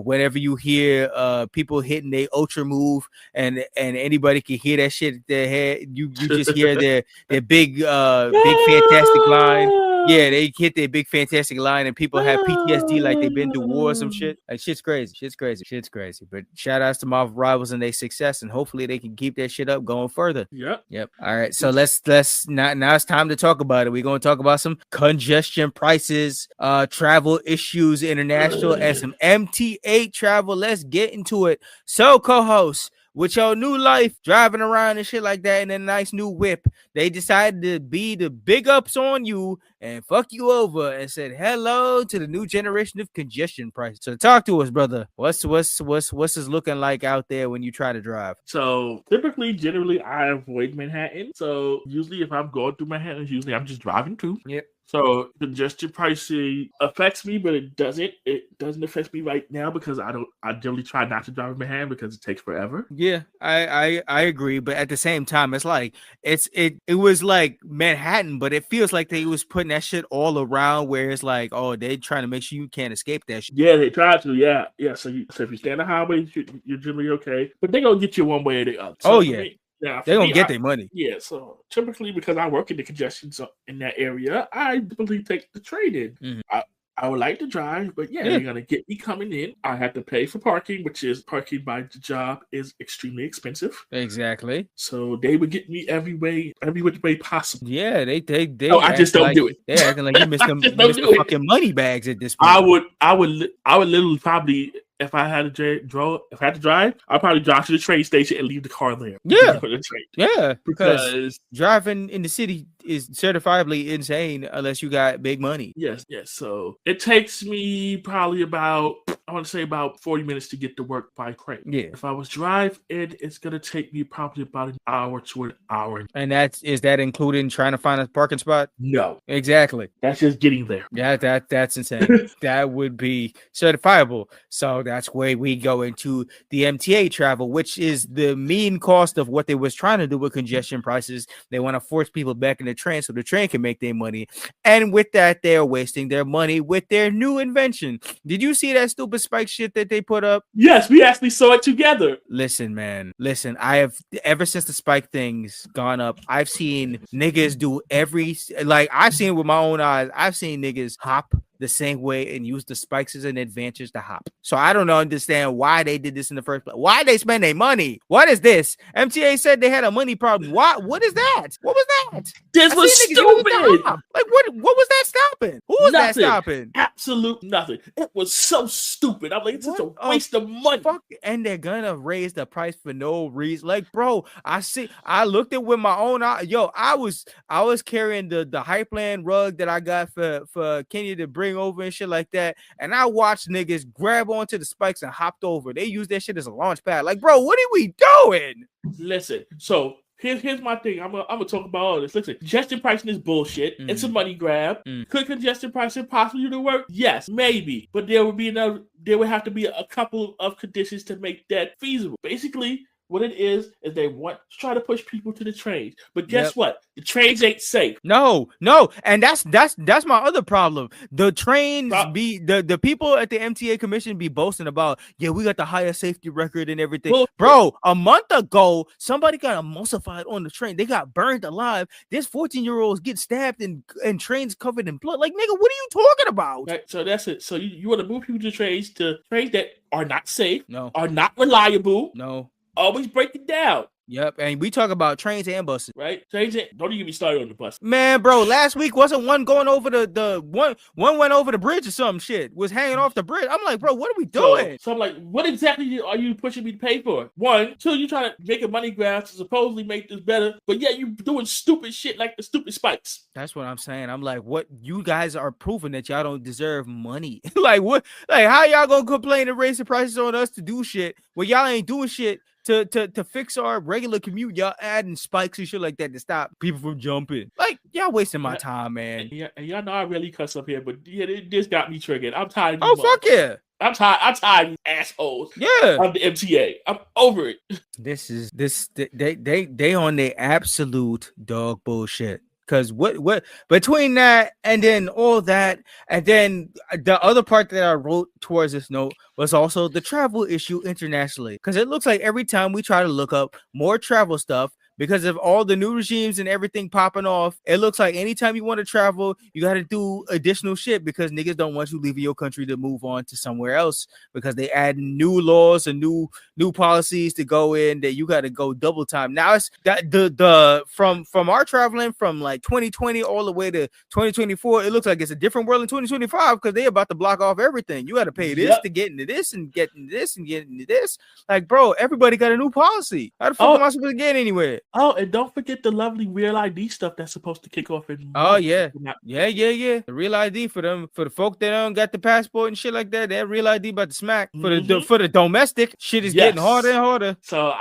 whenever you hear people hitting their ultra move, and anybody can hear that shit at their head. You just hear their big fantastic line. Yeah, they hit their big fantastic line, and people have PTSD like they've been through war or some shit. Like, shit's crazy. But shout outs to Marvel Rivals and their success, and hopefully they can keep that shit up going further. Yep. All right, so let's now it's time to talk about it. We're going to talk about some congestion prices, travel issues, international, and some MTA travel. Let's get into it. So, co-host, with your new life, driving around and shit like that in a nice new whip, they decided to be the big ups on you and fuck you over and said hello to the new generation of congestion prices. So talk to us, brother. What's is looking like out there when you try to drive? So generally, I avoid Manhattan. So usually, if I'm going through Manhattan, usually I'm just driving too. Yep. So congestion pricing affects me, but it doesn't affect me right now because I generally try not to drive in Manhattan because it takes forever. Yeah, I agree, but at the same time, it's like it was like Manhattan, but it feels like they was putting that shit all around where it's like, oh, they trying to make sure you can't escape that shit. Yeah, they try to. Yeah. So if you stay on the highway, you're generally okay, but they gonna get you one way or the other. So yeah, they're going to get their money. Yeah, so typically because I work in the congestion in that area, I typically take the train in. Mm-hmm. I would like to drive, but you're going to get me coming in. I have to pay for parking, which is parking by the job is extremely expensive. Exactly. So they would get me every way possible. Yeah, they I just don't do it. They're acting like you missed them fucking money bags at this point. I would literally probably, if I had to drive, I'd probably drive to the train station and leave the car there. Yeah. For the train. Yeah, because driving in the city is certifiably insane unless you got big money. Yes. So it takes me probably about 40 minutes to get to work by train. Yeah. If I was driving, it's gonna take me probably about an hour to an hour. And is that including trying to find a parking spot? No. Exactly. That's just getting there. Yeah, that's insane. That would be certifiable. So that's where we go into the MTA travel, which is the mean cost of what they was trying to do with congestion prices. They want to force people back in the train so the train can make their money. And with that, they're wasting their money with their new invention. Did you see that stupid spike shit that they put up? Yes, we actually saw it together. Listen, man. I have, ever since the spike thing's gone up, I've seen niggas do I've seen it with my own eyes. I've seen niggas hop the same way and use the spikes as an advantage to hop. So I don't understand why they did this in the first place. Why they spend their money? What is this? MTA said they had a money problem. What is that? What was that? This was stupid. Like what was that stopping? Who was that stopping? Absolute nothing. It was so stupid. I'm like, it's such a waste of money. And they're gonna raise the price for no reason. Like, bro, I looked at it with my own eye. Yo, I was carrying the Hypeland rug that I got for Kenya to bring over and shit like that, and I watched niggas grab onto the spikes and hopped over. They use that shit as a launch pad. Like, bro, what are we doing? Listen, so here's my thing. I'm gonna talk about all this. Listen, congestion pricing is bullshit. It's a money grab. Could congestion pricing possibly do work? Yes, maybe, but there would have to be a couple of conditions to make that feasible. Basically, what it is they want to try to push people to the trains. But guess Yep. what? The trains ain't safe. No, and that's my other problem. The trains be the people at the MTA commission be boasting about, yeah, we got the highest safety record and everything. Well, bro, a month ago, somebody got emulsified on the train. They got burned alive. There's 14-year-olds get stabbed and trains covered in blood. Like, nigga, what are you talking about? Right, so that's it. So you want to move people to trains that are not safe, No, are not reliable, no, always break it down. Yep, and we talk about trains and buses, right? Trains, don't even get me started on the bus. Man, bro, last week wasn't one going over the one went over the bridge or some shit, was hanging off the bridge. I'm like, bro, what are we doing? So I'm like, what exactly are you pushing me to pay for? 1, 2, you trying to make a money grab to supposedly make this better, but yeah, you doing stupid shit like the stupid spikes. That's what I'm saying. I'm like, what? You guys are proving that y'all don't deserve money. Like, what? Like, how y'all gonna complain and raise the prices on us to do shit when y'all ain't doing shit to fix our regular commute? Y'all adding spikes and shit like that to stop people from jumping. Like, y'all wasting my time, man. And y'all know I really cuss up here, but yeah, this got me triggered. I'm tired of these fuck yeah. I'm tired of these assholes. Yeah. Of the MTA. I'm over it. They on their absolute dog bullshit. Because what between that and then all that, and then the other part that I wrote towards this note was also the travel issue internationally. Because it looks like every time we try to look up more travel stuff, because of all the new regimes and everything popping off, it looks like anytime you want to travel, you got to do additional shit because niggas don't want you leaving your country to move on to somewhere else because they add new laws and new policies to go in that you got to go double time. Now it's that the from our traveling from like 2020 all the way to 2024, it looks like it's a different world in 2025 because they about to block off everything. You got to pay this to get into this and get into this and get into this. Like, bro, everybody got a new policy. How the fuck am I supposed to get anywhere? Oh, and don't forget the lovely Real ID stuff that's supposed to kick off in March. Oh, yeah. Yeah. The Real ID for them, for the folk that don't got the passport and shit like that, that Real ID about to smack. For the domestic, shit is getting harder and harder. So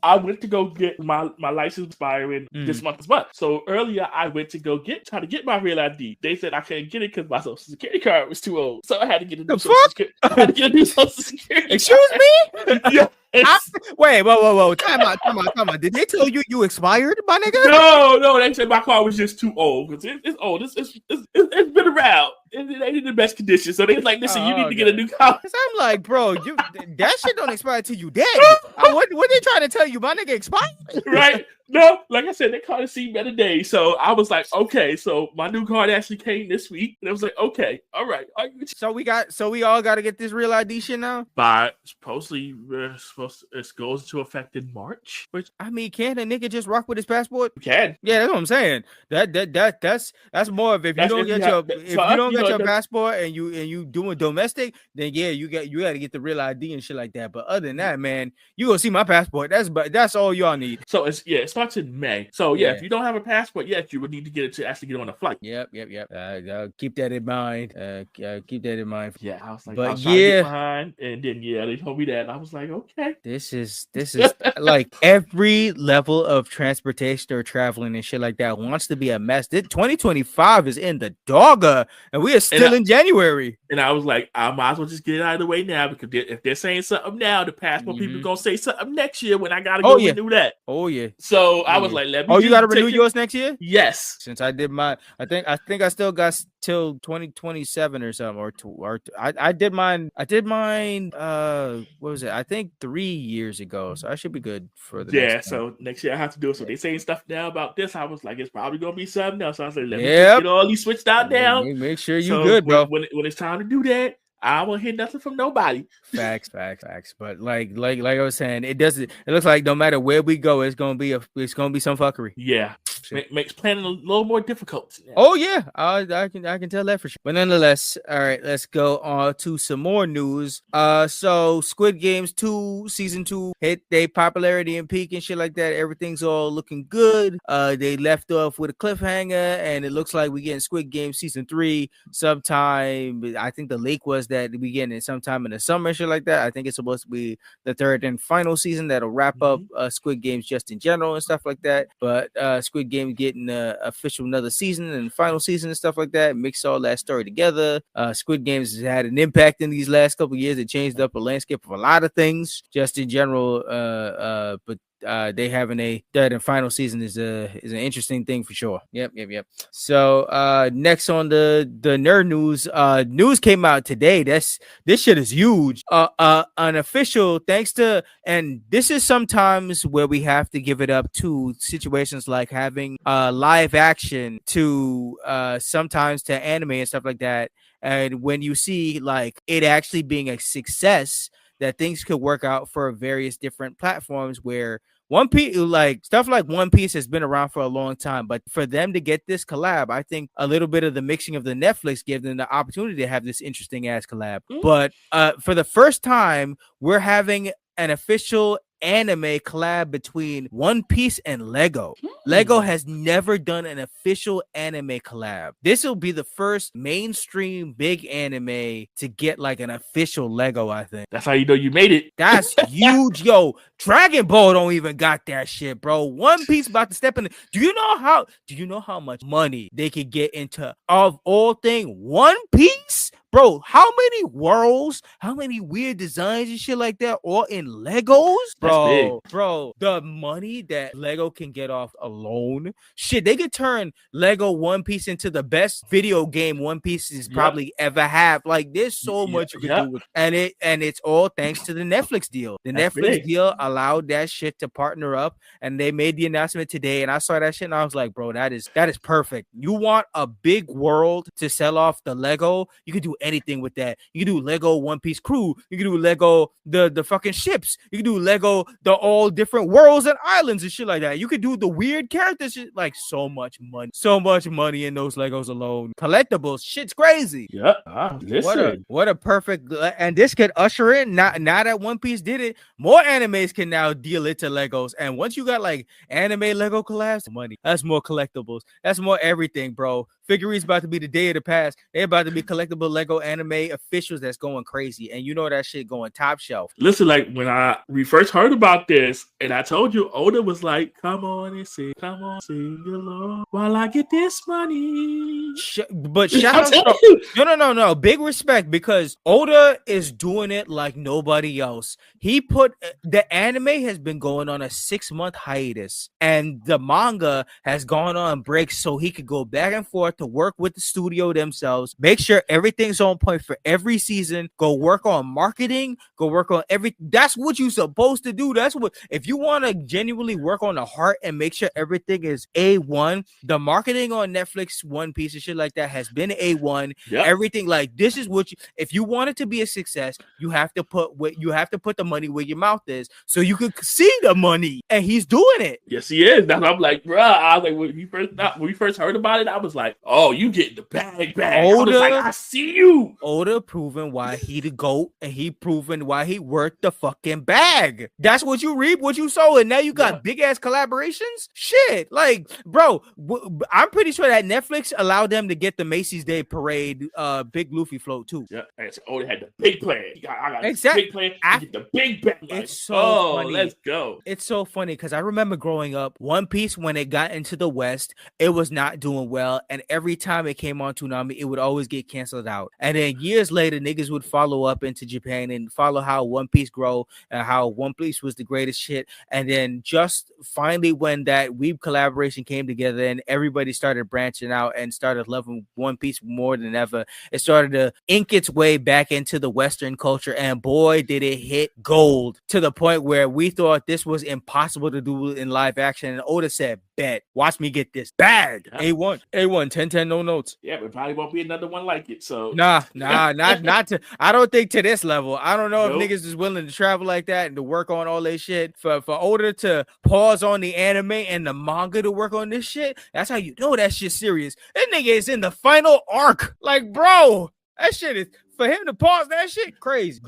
I went to go get my license expiring this month as well. So earlier I went to go try to get my Real ID. They said I couldn't get it because my social security card was too old. So I had to get a new social security. Excuse me? Yeah. Wait, whoa. Time out. Did they tell you expired, my nigga? No, they said my car was just too old. Because it's old. It's been around. It ain't in the best condition. So they was like, listen, you need to get a new car. I'm like, bro, that shit don't expire till you dead. What they trying to tell you? My nigga expired? Right? No, like I said, they called to see better days. So I was like, okay. So my new card actually came this week. And I was like, okay, all right. So we all got to get this Real ID shit now? But supposedly it goes into effect in March. Which, I mean, can a nigga just rock with his passport? You can. Yeah, that's what I'm saying. That's more of if you don't get your passport and you doing domestic, then yeah, you got to get the Real ID and shit like that. But other than that, man, you gonna see my passport. That's all y'all need. So it starts in May. So yeah, if you don't have a passport yet, you would need to get it to actually get on a flight. Yep. Keep that in mind. Keep that in mind. Yeah, I was like, but behind, and then they told me that, and I was like, okay. This is like every level of transportation or traveling and shit like that wants to be a mess. 2025 is in the dogger, and we are still in January. And I was like, I might as well just get it out of the way now because if they're saying something now, the passport people gonna say something next year when I gotta go renew that. Oh yeah. So I was like, let me. Oh, you gotta renew yours next year? Yes. Since I did mine, I think I still got till 2027 or something, or I did mine. What was it? I think 3 years ago. So I should be good for the next so next year I have to do it. So they saying stuff now about this. I was like, it's probably gonna be something else. So I was like, let me get all these switched out now. Make sure you good, bro. When it's time to do that, I won't hear nothing from nobody. Facts. But like I was saying, it looks like no matter where we go, it's gonna be some fuckery. Yeah. Makes planning a little more difficult. Oh yeah, I can tell that for sure. But nonetheless, all right, let's go on to some more news. So Squid Games 2 season 2 hit their popularity and peak and shit like that. Everything's all looking good. They left off with a cliffhanger, and it looks like we getting Squid Game season 3 sometime. I think the leak was that we getting it sometime in the summer and shit like that. I think it's supposed to be the third and final season that'll wrap up Squid Games just in general and stuff like that. But Squid Squid Game getting official another season and final season and stuff like that. Mix all that story together. Squid Games has had an impact in these last couple of years. It changed up the landscape of a lot of things, just in general. But they having a third and final season is an interesting thing for sure. Yep. So next on the nerd news, news came out today. This shit is huge. An official, thanks to, and this is sometimes where we have to give it up to situations like having live action to sometimes to anime and stuff like that. And when you see like it actually being a success, that things could work out for various different platforms where One Piece, like stuff like One Piece has been around for a long time, but for them to get this collab, I think a little bit of the mixing of the Netflix gave them the opportunity to have this interesting ass collab. But for the first time, we're having an official anime collab between One Piece and Lego. Lego has never done an official anime collab. This will be the first mainstream big anime to get like an official Lego, I think. That's how you know you made it. That's huge. Yo, Dragon Ball don't even got that shit, bro. One Piece about to step in. Do you know how much money they could get into, of all things, One Piece? Bro, how many worlds, how many weird designs and shit like that, all in Legos? Bro, the money that Lego can get off alone, shit, they could turn Lego One Piece into the best video game One Piece has probably ever have. Like, there's so much you can do with, and it's all thanks to the Netflix deal. The Netflix deal allowed that shit to partner up, and they made the announcement today, and I saw that shit, and I was like, bro, that is perfect. You want a big world to sell off the Lego? You could do anything with that. You can do Lego One Piece crew. You can do Lego the fucking ships. You can do Lego the all different worlds and islands and shit like that. You could do the weird characters. Shit. Like, so much money in those Legos alone. Collectibles, shit's crazy. Yeah, listen. What a perfect, and this could usher in, now that One Piece did it, more animes can now deal it to Legos. And once you got like anime Lego collabs, money, that's more collectibles. That's more everything, bro. Figurines about to be the day of the past. They're about to be collectible Lego anime officials that's going crazy. And you know that shit going top shelf. Listen, like when we first heard about this, and I told you, Oda was like, come on, sing along while I get this money. But shout out, no. Big respect, because Oda is doing it like nobody else. He put, the anime has been going on a 6-month hiatus, and the manga has gone on breaks so he could go back and forth to work with the studio themselves, make sure everything's on point for every season, go work on marketing, go work on that's what you're supposed to do. That's what, if you want to genuinely work on the heart and make sure everything is A1, the marketing on Netflix One Piece and shit like that has been A1. Everything, like, this is what if you want it to be a success, you have to put the money where your mouth is so you can see the money, and he's doing it. Yes, he is. That's, I'm like, bro, I was like, when we first heard about it, I was like, oh, you getting the bag. Oda, I was like, I see you. Oda proving why he the GOAT, and he proving why he worth the fucking bag. That's what you reap, what you sow, and now you got big ass collaborations. Shit, like, bro, I'm pretty sure that Netflix allowed them to get the Macy's Day Parade big Luffy float too. Yeah, and so Oda had the big plan. I got exactly. Big plan. Get the big bag. Like, it's so funny. Let's go. It's so funny because I remember growing up, One Piece, when it got into the West, it was not doing well, and every time it came on Toonami, it would always get canceled out. And then years later, niggas would follow up into Japan and follow how One Piece grow and how One Piece was the greatest shit. And then just finally, when that Weeb collaboration came together and everybody started branching out and started loving One Piece more than ever, it started to ink its way back into the Western culture. And boy, did it hit gold, to the point where we thought this was impossible to do in live action. And Oda said, bet, watch me get this bag. A1, 10-10, no notes. Yeah, but probably won't be another one like it. So not to. I don't think to this level. I don't know if niggas is willing to travel like that and to work on all this shit. For Oda to pause on the anime and the manga to work on this shit, that's how you know that shit's serious. That nigga is in the final arc. Like, bro, that shit is for him to pause that shit, crazy.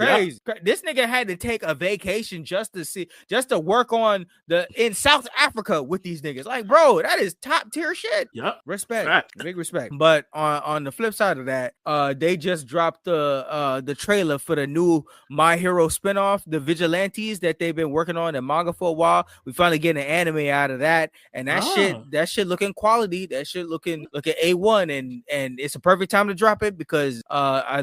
This nigga had to take a vacation just to work on in South Africa with these niggas. Like, bro, that is top tier shit. Yep. Respect. Big respect. But on the flip side of that, they just dropped the trailer for the new My Hero spinoff, the Vigilantes, that they've been working on in manga for a while. We finally get an anime out of that, and that shit looking quality. That shit looking A1, and it's a perfect time to drop it because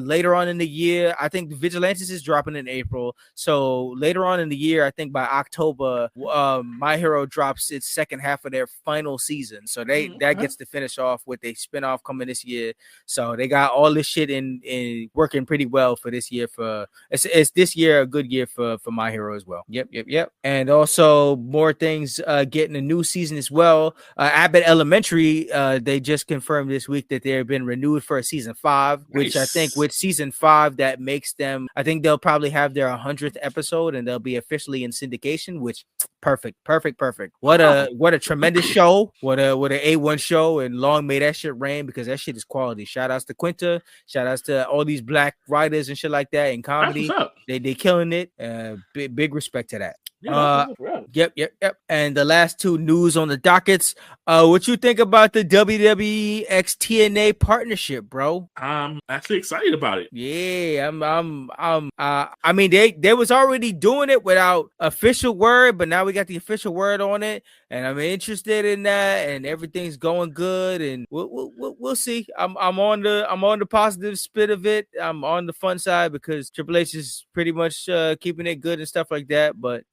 later on in the year, I think the Vigilantes is dropping in April. So later on in the year, I think by October, My Hero drops its second half of their final season. So that gets to finish off with a spinoff coming this year. So they got all this shit in working pretty well for this year. It's this year a good year for My Hero as well. Yep. And also more things getting a new season as well. Abbott Elementary, they just confirmed this week that they've been renewed for a season 5, which I think with season 5 that makes them. I think they'll probably have their 100th episode and they'll be officially in syndication. Which perfect. What a tremendous show. What a A1 show, and long may that shit reign because that shit is quality. Shout outs to Quinta. Shout outs to all these black writers and shit like that in comedy. They killing it. Big respect to that. Yep. And the last two news on the dockets. What you think about the WWE X TNA partnership, bro? I'm actually excited about it. Yeah, I mean, they was already doing it without official word, but now we got the official word on it, and I'm interested in that, and everything's going good, and we'll see. I'm on the positive spin of it. I'm on the fun side because Triple H is pretty much keeping it good and stuff like that. But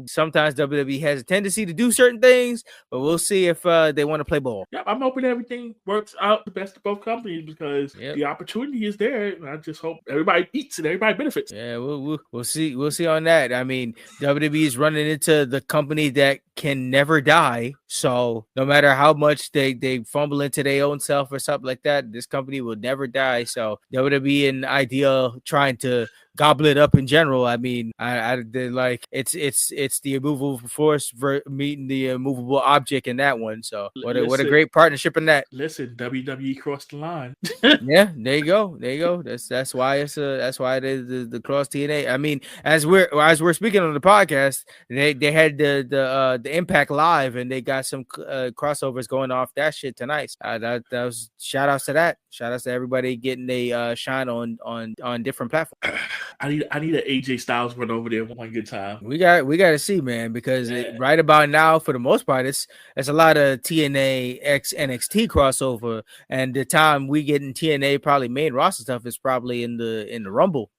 sometimes WWE has a tendency to do certain things, but we'll see if they want to play ball. Yeah, I'm hoping everything works out the best of both companies because the opportunity is there, and I just hope everybody eats and everybody benefits. Yeah, we'll see. We'll see on that. I mean, WWE is running into the company that can never die. So no matter how much they fumble into their own self or something like that, this company will never die. So WWE and Ideal trying to gobble it up in general. I mean, it's the immovable force meeting the immovable object in that one. So what a great partnership in that. Listen, WWE crossed the line. Yeah, there you go. That's why it is the cross TNA. I mean, as we're speaking on the podcast, they had the Impact Live, and they got some crossovers going off that shit tonight. That was shout outs to that. Shout outs to everybody getting a shine on different platforms. I need an AJ Styles run over there one good time. We got to see, man, because right about now, for the most part, it's a lot of TNA X NXT crossover, and the time we get in TNA probably main roster stuff is probably in the Rumble.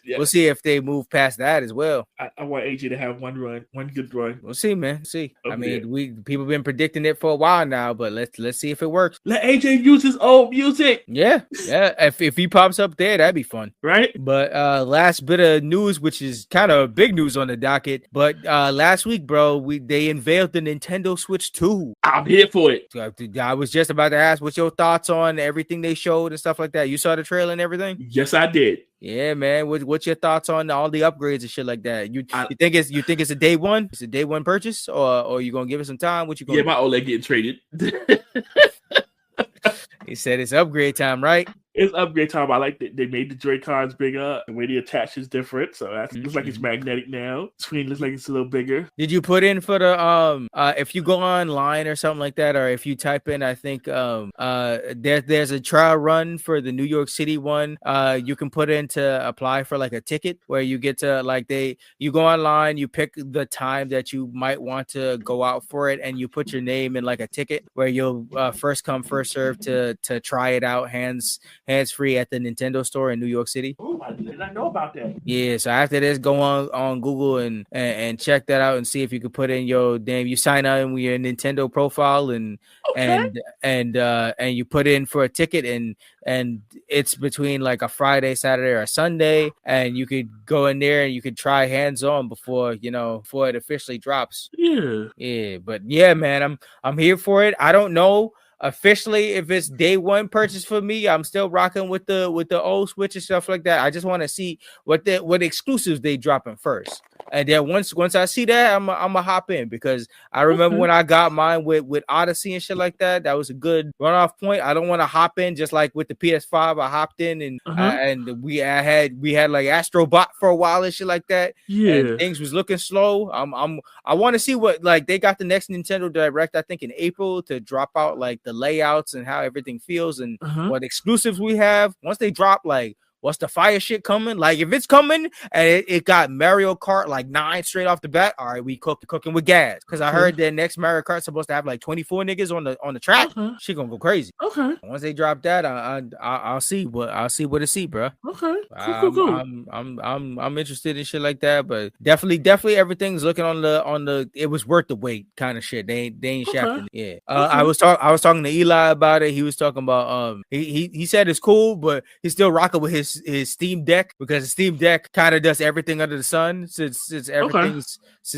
We'll see if they move past that as well. I want AJ to have one good run. We'll see, man. I mean, people been predicting it for a while now, but let's see if it works. Let AJ use his old music. Yeah. If he pops up there, that'd be fun, right? But last bit of news, which is kind of big news on the docket. But last week, bro, they unveiled the Nintendo Switch 2. I'm here for it. I was just about to ask, what's your thoughts on everything they showed and stuff like that? You saw the trailer and everything? Yes, I did. Yeah, man. What's your thoughts on all the upgrades and shit like that? You think it's a day one? It's a day one purchase, or you gonna give it some time? What you gonna? Yeah, my OLED getting traded. He said it's upgrade time, right? It's upgrade time. I like that they made the Joy-Cons bigger. The way they attach is different, so that looks like it's magnetic now. Screen looks like it's a little bigger. Did you put in for the if you go online or something like that, or if you type in, I think there's a trial run for the New York City one. You can put in to apply for like a ticket where you get to you go online, you pick the time that you might want to go out for it, and you put your name in like a ticket where you'll first come first serve to try it out hands free at the Nintendo store in New York City. Oh, I did not know about that. Yeah, so after this, go on Google and check that out and see if you could put in your you sign out with your Nintendo profile and you put in for a ticket and it's between like a Friday, Saturday, or a Sunday, and you could go in there and you could try hands on before it officially drops. Yeah. But yeah, man, I'm here for it. I don't know officially, if it's day one purchase for me, I'm still rocking with the old Switch and stuff like that. I just want to see what exclusives they dropping first. And then once I see that, I'm a hop in, because I remember when I got mine with Odyssey and shit like that. That was a good runoff point. I don't want to hop in just like with the PS5. I hopped in and we had like Astrobot for a while and shit like that. Yeah, and things was looking slow. I want to see what, like, they got the next Nintendo Direct, I think in April, to drop out like the layouts and how everything feels and what exclusives we have. Once they drop, like, what's the fire shit coming? Like, if it's coming and it got Mario Kart like 9 straight off the bat, all right, we cooking with gas. Because I heard that next Mario Kart's supposed to have like 24 niggas on the track. She gonna go crazy. Once they drop that, I'll see what it see, bro. Cool. I'm interested in shit like that, but definitely everything's looking on the it was worth the wait kind of shit. They ain't shafting. Yeah. I was talking to Eli about it. He was talking about he said it's cool, but he's still rocking with his Steam Deck, because the Steam Deck kind of does everything under the sun, since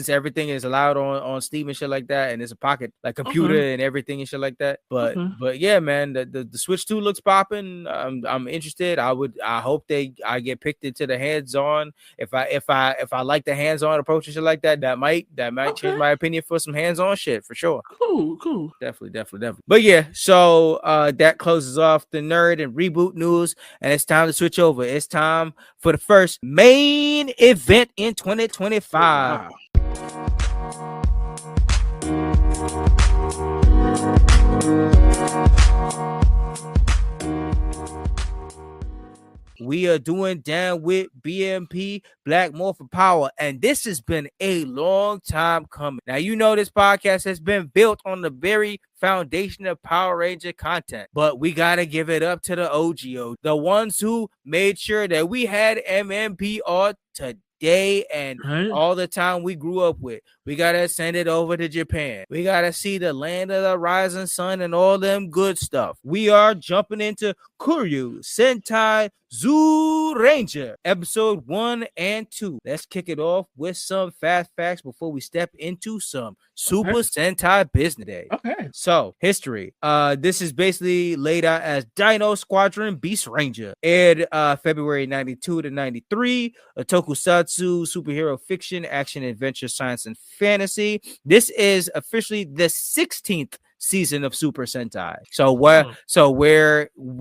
everything is allowed on Steam and shit like that, and it's a pocket like computer and everything and shit like that. But yeah, man, the Switch 2 looks popping. I'm interested. I hope I get picked into the hands-on. If I like the hands-on approach and shit like that, that might change my opinion for some hands-on shit for sure. Cool. Definitely. But yeah, so that closes off the nerd and reboot news, and it's time to switch over. It's time for the first main event in 2025. Wow. We are doing down with BMP, Black Morpher Power, and this has been a long time coming. Now, you know this podcast has been built on the very foundation of Power Ranger content, but we gotta give it up to the OGO, the ones who made sure that we had MMPR today and all the time we grew up with. We gotta send it over to Japan. We gotta see the land of the rising sun and all them good stuff. We are jumping into Kyōryū Sentai Zyuranger, episode 1 and 2. Let's kick it off with some fast facts before we step into some Super Sentai business day. So, history. This is basically laid out as Dino Squadron Beast Ranger. Aired February 92 to 93. A tokusatsu, superhero fiction, action, adventure, science, and fantasy. This is officially the 16th season of Super Sentai. So where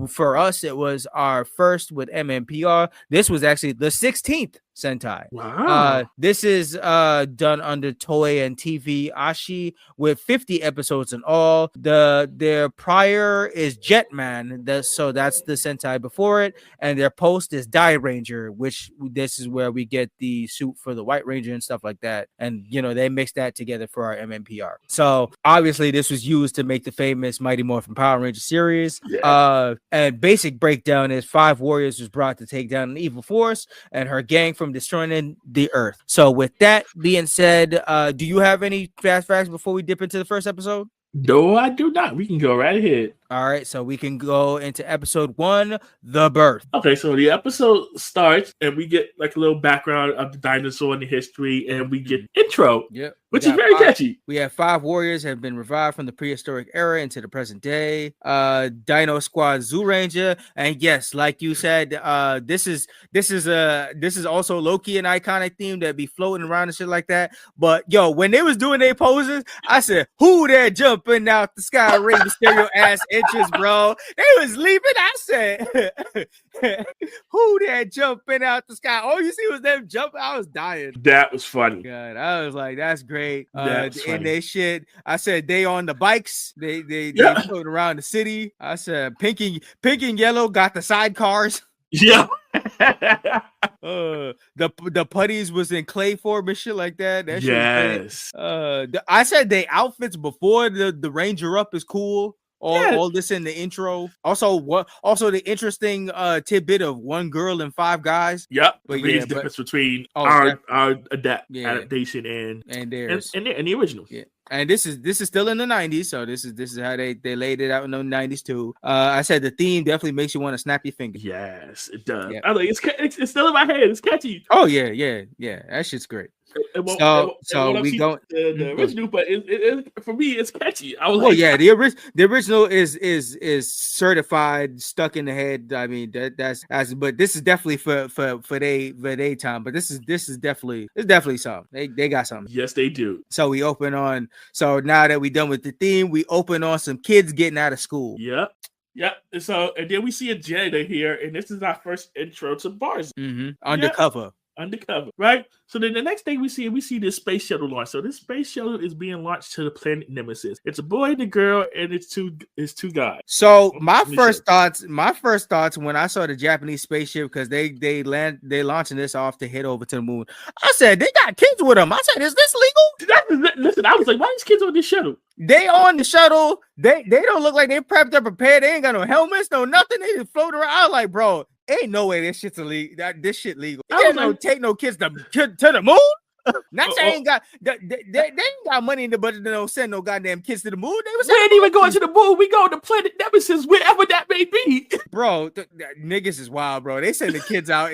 for us it was our first with MMPR, this was actually the 16th Sentai. Wow. This is done under Toei and TV Ashi with 50 episodes in all. Their prior is Jetman, so that's the Sentai before it, and their post is Die Ranger, which this is where we get the suit for the White Ranger and stuff like that. And they mixed that together for our MMPR. So obviously this was used to make the famous Mighty Morphin Power Ranger series. And basic breakdown is 5 warriors was brought to take down an evil force and her gang from destroying the earth. So with that being said, do you have any fast facts before we dip into the first episode? No, I do not. We can go right ahead. All right, so we can go into episode 1, The Birth. Okay, so the episode starts and we get like a little background of the dinosaur and the history, and we get intro. Yep. Which is very catchy. We have 5 warriors have been revived from the prehistoric era into the present day. Dino Squad Zyuranger, and yes, like you said, this is also low-key an iconic theme that be floating around and shit like that. But yo, when they was doing their poses, I said, "Who there jumping out the sky, Rey Mysterio ass entrance, bro?" They was leaping. I said, "Who there jumping out the sky?" All you see was them jumping. I was dying. That was funny. God, I was like, "That's great." And they shit. I said they on the bikes. They floating around the city. I said pink and yellow got the sidecars. Yeah. The putties was in clay form and shit like that. That yes. I said the outfits before the Ranger up is cool. All this in the intro. Also, the interesting tidbit of 1 girl and 5 guys. Yep. But the difference between our adaptation and theirs and the original. Yeah. And this is still in the 90s, so this is how they laid it out in the 90s too. I said the theme definitely makes you want to snap your fingers. Yes, it does. Yeah. I like it's still in my head. It's catchy. Oh yeah. That shit's great. So we go the original, but for me, it's catchy. I was like, yeah, the original is certified, stuck in the head. I mean, that's but this is definitely for they time. But this is definitely something. They got something. Yes, they do. So we open on. So now that we done with the theme, we open on some kids getting out of school. Yep. So and then we see a janitor here, and this is our first intro to Bars. Undercover. Right? So then the next thing we see this space shuttle launch. So this space shuttle is being launched to the planet Nemesis. It's a boy and a girl, and it's two guys. So my first thoughts when I saw the Japanese spaceship, because they launching this off to head over to the moon. I said, they got kids with them. I said, is this legal? Listen, I was like, why are these kids on this shuttle? They on the shuttle. They don't look like they prepped or prepared. They ain't got no helmets, no nothing. They just float around. I was like, bro, ain't no way this shit's illegal. This shit legal. They don't take no kids to the moon. Not saying they ain't got money in the budget to don't send no goddamn kids to the moon. We ain't even going to the moon. We go to planet Nemesis, wherever that may be. Bro, niggas is wild, bro. They send the kids out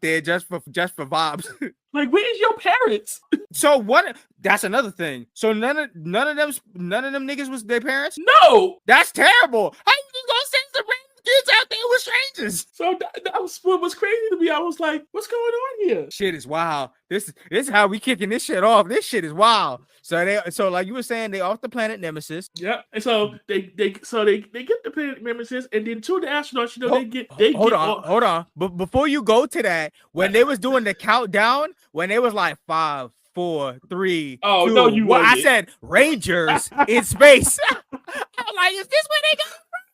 there just for vibes. Like, where's your parents? So what? That's another thing. So none of them niggas was their parents. No, that's terrible. How you just gonna send some random kids out there with strangers? So that was what was crazy to me. I was like, what's going on here? Shit is wild. This is how we kicking this shit off. This shit is wild. So like you were saying, they off the planet Nemesis. Yeah, and so they get the planet Nemesis, and then two of the astronauts, hold on. But before you go to that, when they was doing the countdown, when they was like 5, 4, 3. Oh 2, no, you! Well, I said Rangers in space. I'm like, is this where they go?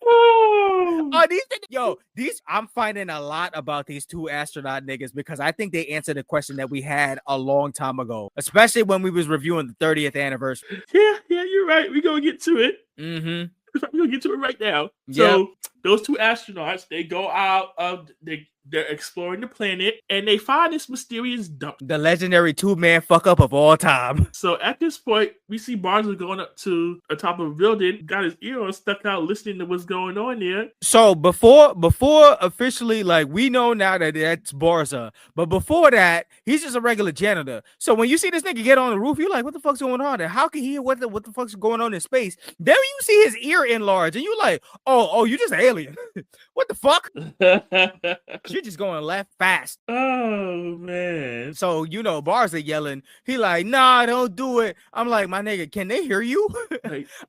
Oh, these I'm finding a lot about these two astronaut niggas, because I think they answered a question that we had a long time ago, especially when we was reviewing the 30th anniversary. Yeah, you're right. We're gonna get to it. Mm-hmm. We're gonna get to it right now. So those two astronauts, they go out of they're exploring the planet, and they find this mysterious dump. The legendary 2-man fuck up of all time. So at this point, we see Barnes going up to the top of a building, got his ear on, stuck out, listening to what's going on there. So before officially, like, we know now that that's Barza, but before that, he's just a regular janitor. So when you see this nigga get on the roof, you're like, what the fuck's going on there? How can he hear what the fuck's going on in space? Then you see his ear enlarge, and you're like, oh, you just an alien. What the fuck? You're just going left fast. Oh man. So Barza yelling. He like, nah, don't do it. I'm like, my nigga, can they hear you?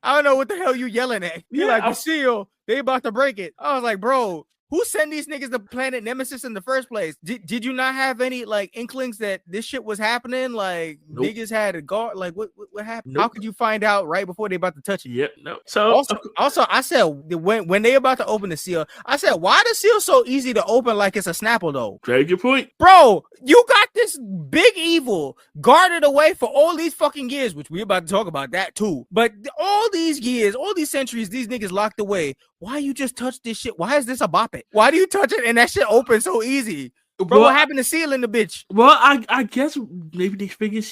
I don't know what the hell you yelling at. He the seal, they about to break it. I was like, bro, who sent these niggas to planet Nemesis in the first place? Did you not have any like inklings that this shit was happening? Like, nope. Niggas had a guard. Like, what happened? Nope. How could you find out right before they about to touch it? Yep. No. So also, I said when they about to open the seal, I said, why the seal so easy to open like it's a Snapple though? Very good point, bro. You got this big evil guarded away for all these fucking years, which we're about to talk about that too. But all these years, all these centuries, these niggas locked away. Why you just touch this shit? Why is this a bop it? Why do you touch it and that shit opens so easy? Bro, what happened to sealing the bitch? Well, I guess maybe they figured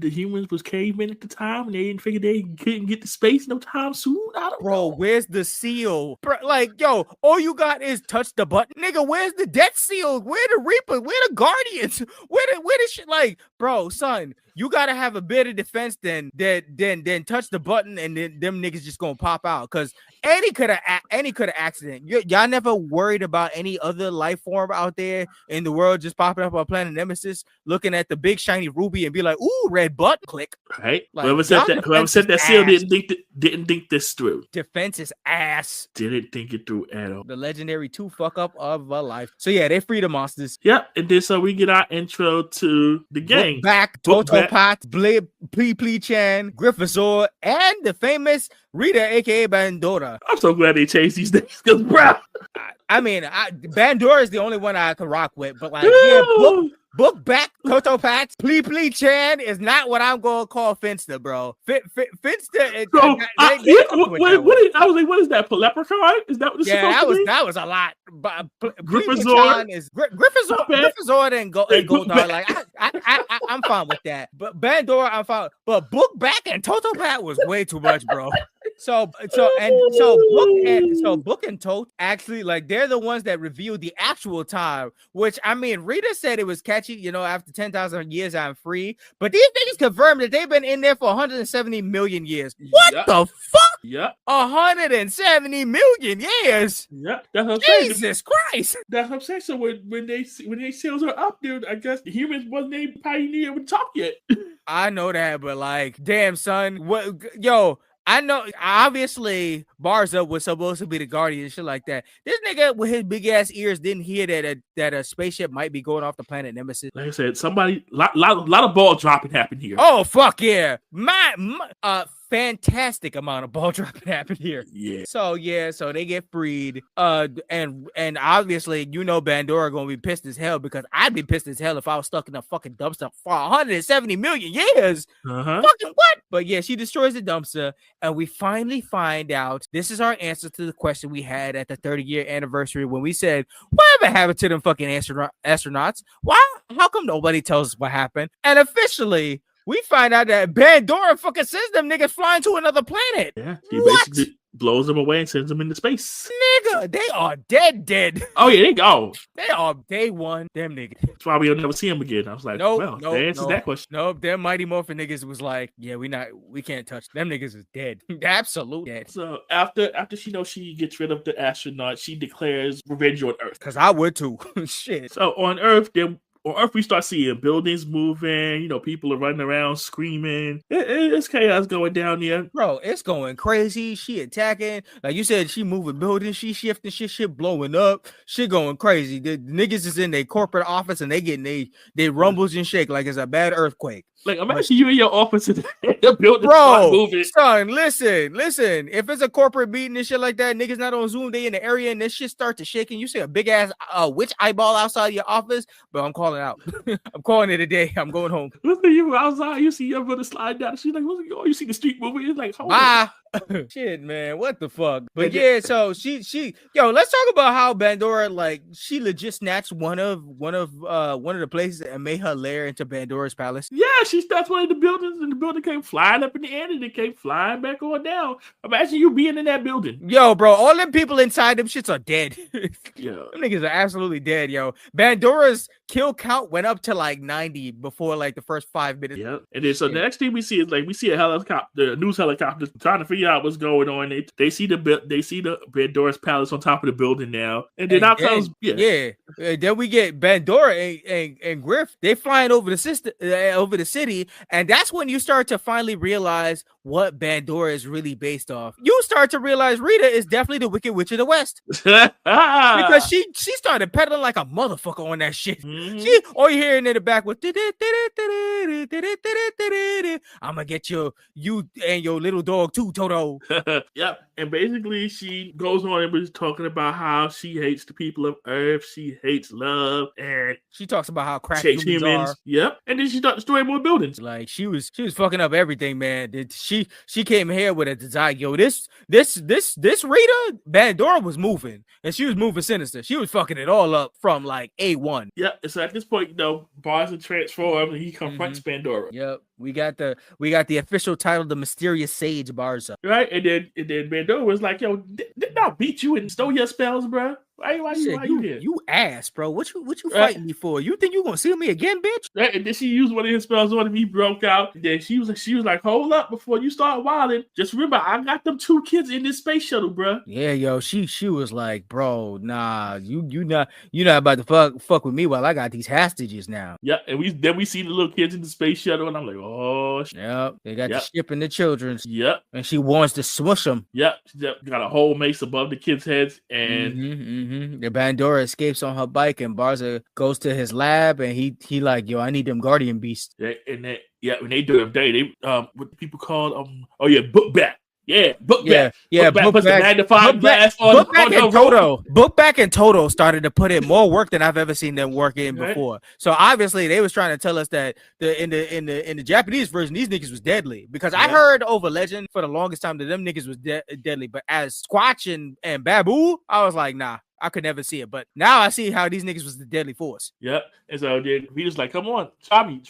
the humans was cavemen at the time, and they didn't figure they couldn't get to space no time soon. I don't know. Where's the seal? Bro, like, yo, all you got is touch the button. Nigga, where's the Death Seal? Where the Reaper? Where the Guardians? Where the shit? Like, bro, son, you gotta have a better defense than touch the button and then them niggas just gonna pop out. Cause any could have accident. Y'all never worried about any other life form out there in the world just popping up on planet Nemesis, looking at the big shiny ruby and be like, "Ooh, red button, click." Right. Like, whoever said that seal didn't think this through. Defense is ass. Didn't think it through at all. The legendary 2 fuck up of a life. So yeah, they free the monsters. Yep. And then so we get our intro to the gang. Totopat, Blerd, Plee-Chan, Gryffindor, and the famous Rita, aka Bandora. I'm so glad they changed these names, because bro. I mean, Bandora is the only one I could rock with, but like, book back Totopat, Plee-Chan is not what I'm gonna call Finster, bro. Finster. What is that? Leprechaun? Is that what it's supposed to be? That was a lot. Gryffindor is Gryffindor and Goldar. Like, I'm fine with that. But Bandora, I'm fine. But book back and Totopat was way too much, bro. So Book and Tote actually, like, they're the ones that revealed the actual time, which, I mean, Rita said it was catchy, you know, after 10,000 years I'm free, but these niggas confirmed that they've been in there for 170 million years. What the fuck? Yeah, 170 million years. Yeah, that's what I'm saying. Jesus Christ. That's what I'm saying. So when they cells are up there, I guess the humans wasn't able to talk yet. I know that, but like, damn, son, what? Yo, I know. Obviously, Barza was supposed to be the guardian and shit like that. This nigga with his big ass ears didn't hear that a spaceship might be going off the planet Nemesis. Like I said, lot of ball dropping happened here. Oh fuck yeah, my fantastic amount of ball dropping happened here. Yeah. So they get freed. And obviously, you know, Bandora gonna be pissed as hell, because I'd be pissed as hell if I was stuck in a fucking dumpster for 170 million years. Uh-huh. Fucking what? But yeah, she destroys the dumpster, and we finally find out this is our answer to the question we had at the 30-year anniversary when we said, whatever happened to them fucking astronauts? Why? How come nobody tells us what happened? And officially, we find out that Bandora fucking sends them niggas flying to another planet. Yeah, he basically blows them away and sends them into space. Nigga, they are dead. Oh yeah, they go. They are day one. Them niggas. That's why we'll never see them again. I was like, they answered that question. Nope, them Mighty Morphin niggas was like, yeah, we can't touch them. Niggas is dead. Absolutely dead. So after she gets rid of the astronaut, she declares revenge on Earth. Cause I would too. Shit. So on Earth, we start seeing buildings moving. You know, people are running around screaming. It's chaos going down there, bro. It's going crazy. She attacking, like you said. She moving buildings. She shifting shit blowing up. Shit going crazy. The niggas is in their corporate office and they getting they rumbles and shake like it's a bad earthquake. Like, imagine you in your office and the building moving. Son, listen. If it's a corporate meeting and shit like that, niggas not on Zoom, they in the area and this shit start to shake and you see a big ass witch eyeball outside your office, but I'm calling out. I'm calling it a day. I'm going home. Listen, you outside, you see your brother slide down. She's like, what's going on? You see the street moving. It's like, hold on. Shit, man, what the fuck? But yeah, so she let's talk about how Bandora, like, she legit snatched one of the places and made her lair into Bandora's palace. Yeah, she snatched one of the buildings and the building came flying up in the air and it came flying back on down. Imagine you being in that building. Yo, bro, all them people inside them shits are dead. Yeah, them niggas are absolutely dead, yo. Bandora's kill count went up to like 90 before like the first 5 minutes. Yeah, and then so the next thing we see is like we see a news helicopter trying to figure out what's going on. They see the Bandora's palace on top of the building now, and then then we get Bandora and Griff. They flying over the city, and that's when you start to finally realize what Bandora is really based off. You start to realize Rita is definitely the Wicked Witch of the West because she started pedaling like a motherfucker on that shit. Mm-hmm. She all you hearing in the back with I'm gonna get you and your little dog too, Toto. Yep. And basically she goes on and was talking about how she hates the people of Earth, she hates love, and she talks about how crack humans are. Yep. And then she started destroying more buildings. Like she was fucking up everything, man. She came here with a desire. Yo, this Rita Bandora was moving, and she was moving sinister. She was fucking it all up from like A1. Yeah. So at this point, you know, Barza transforms and he confronts Bandora. Yep. We got the official title, the Mysterious Sage Barza. Right, and then Bandora was like, "Yo, didn't I beat you and stole your spells, bro? Why you here? You ass, bro. What you fighting me for? You think you gonna see me again, bitch?" Right, and then she used one of his spells on him. He broke out. And then she was like, "Hold up, before you start wilding, just remember I got them 2 kids in this space shuttle, bro." Yeah, yo, she was like, "Bro, nah, you not about to fuck with me while I got these hostages now." Yeah, and we see the little kids in the space shuttle, and I'm like, "Oh, yep, they got the ship and the children's." Yep, and she wants to smush them. Yep, got a whole mace above the kids' heads, and the Bandora escapes on her bike, and Barza goes to his lab, and he like, "Yo, I need them guardian beasts." Yeah, and when they do them, they what people call book back. Yeah, book back. Yeah, book back. The magnifying glass on Toto. Book back and Toto started to put in more work than I've ever seen them work in before. So obviously they was trying to tell us that in the Japanese version, these niggas was deadly, because I heard over legend for the longest time that them niggas was deadly, but as Squatch and Babu, I was like, nah. I could never see it. But now I see how these niggas was the deadly force. Yep. And so then he was like, come on, try me.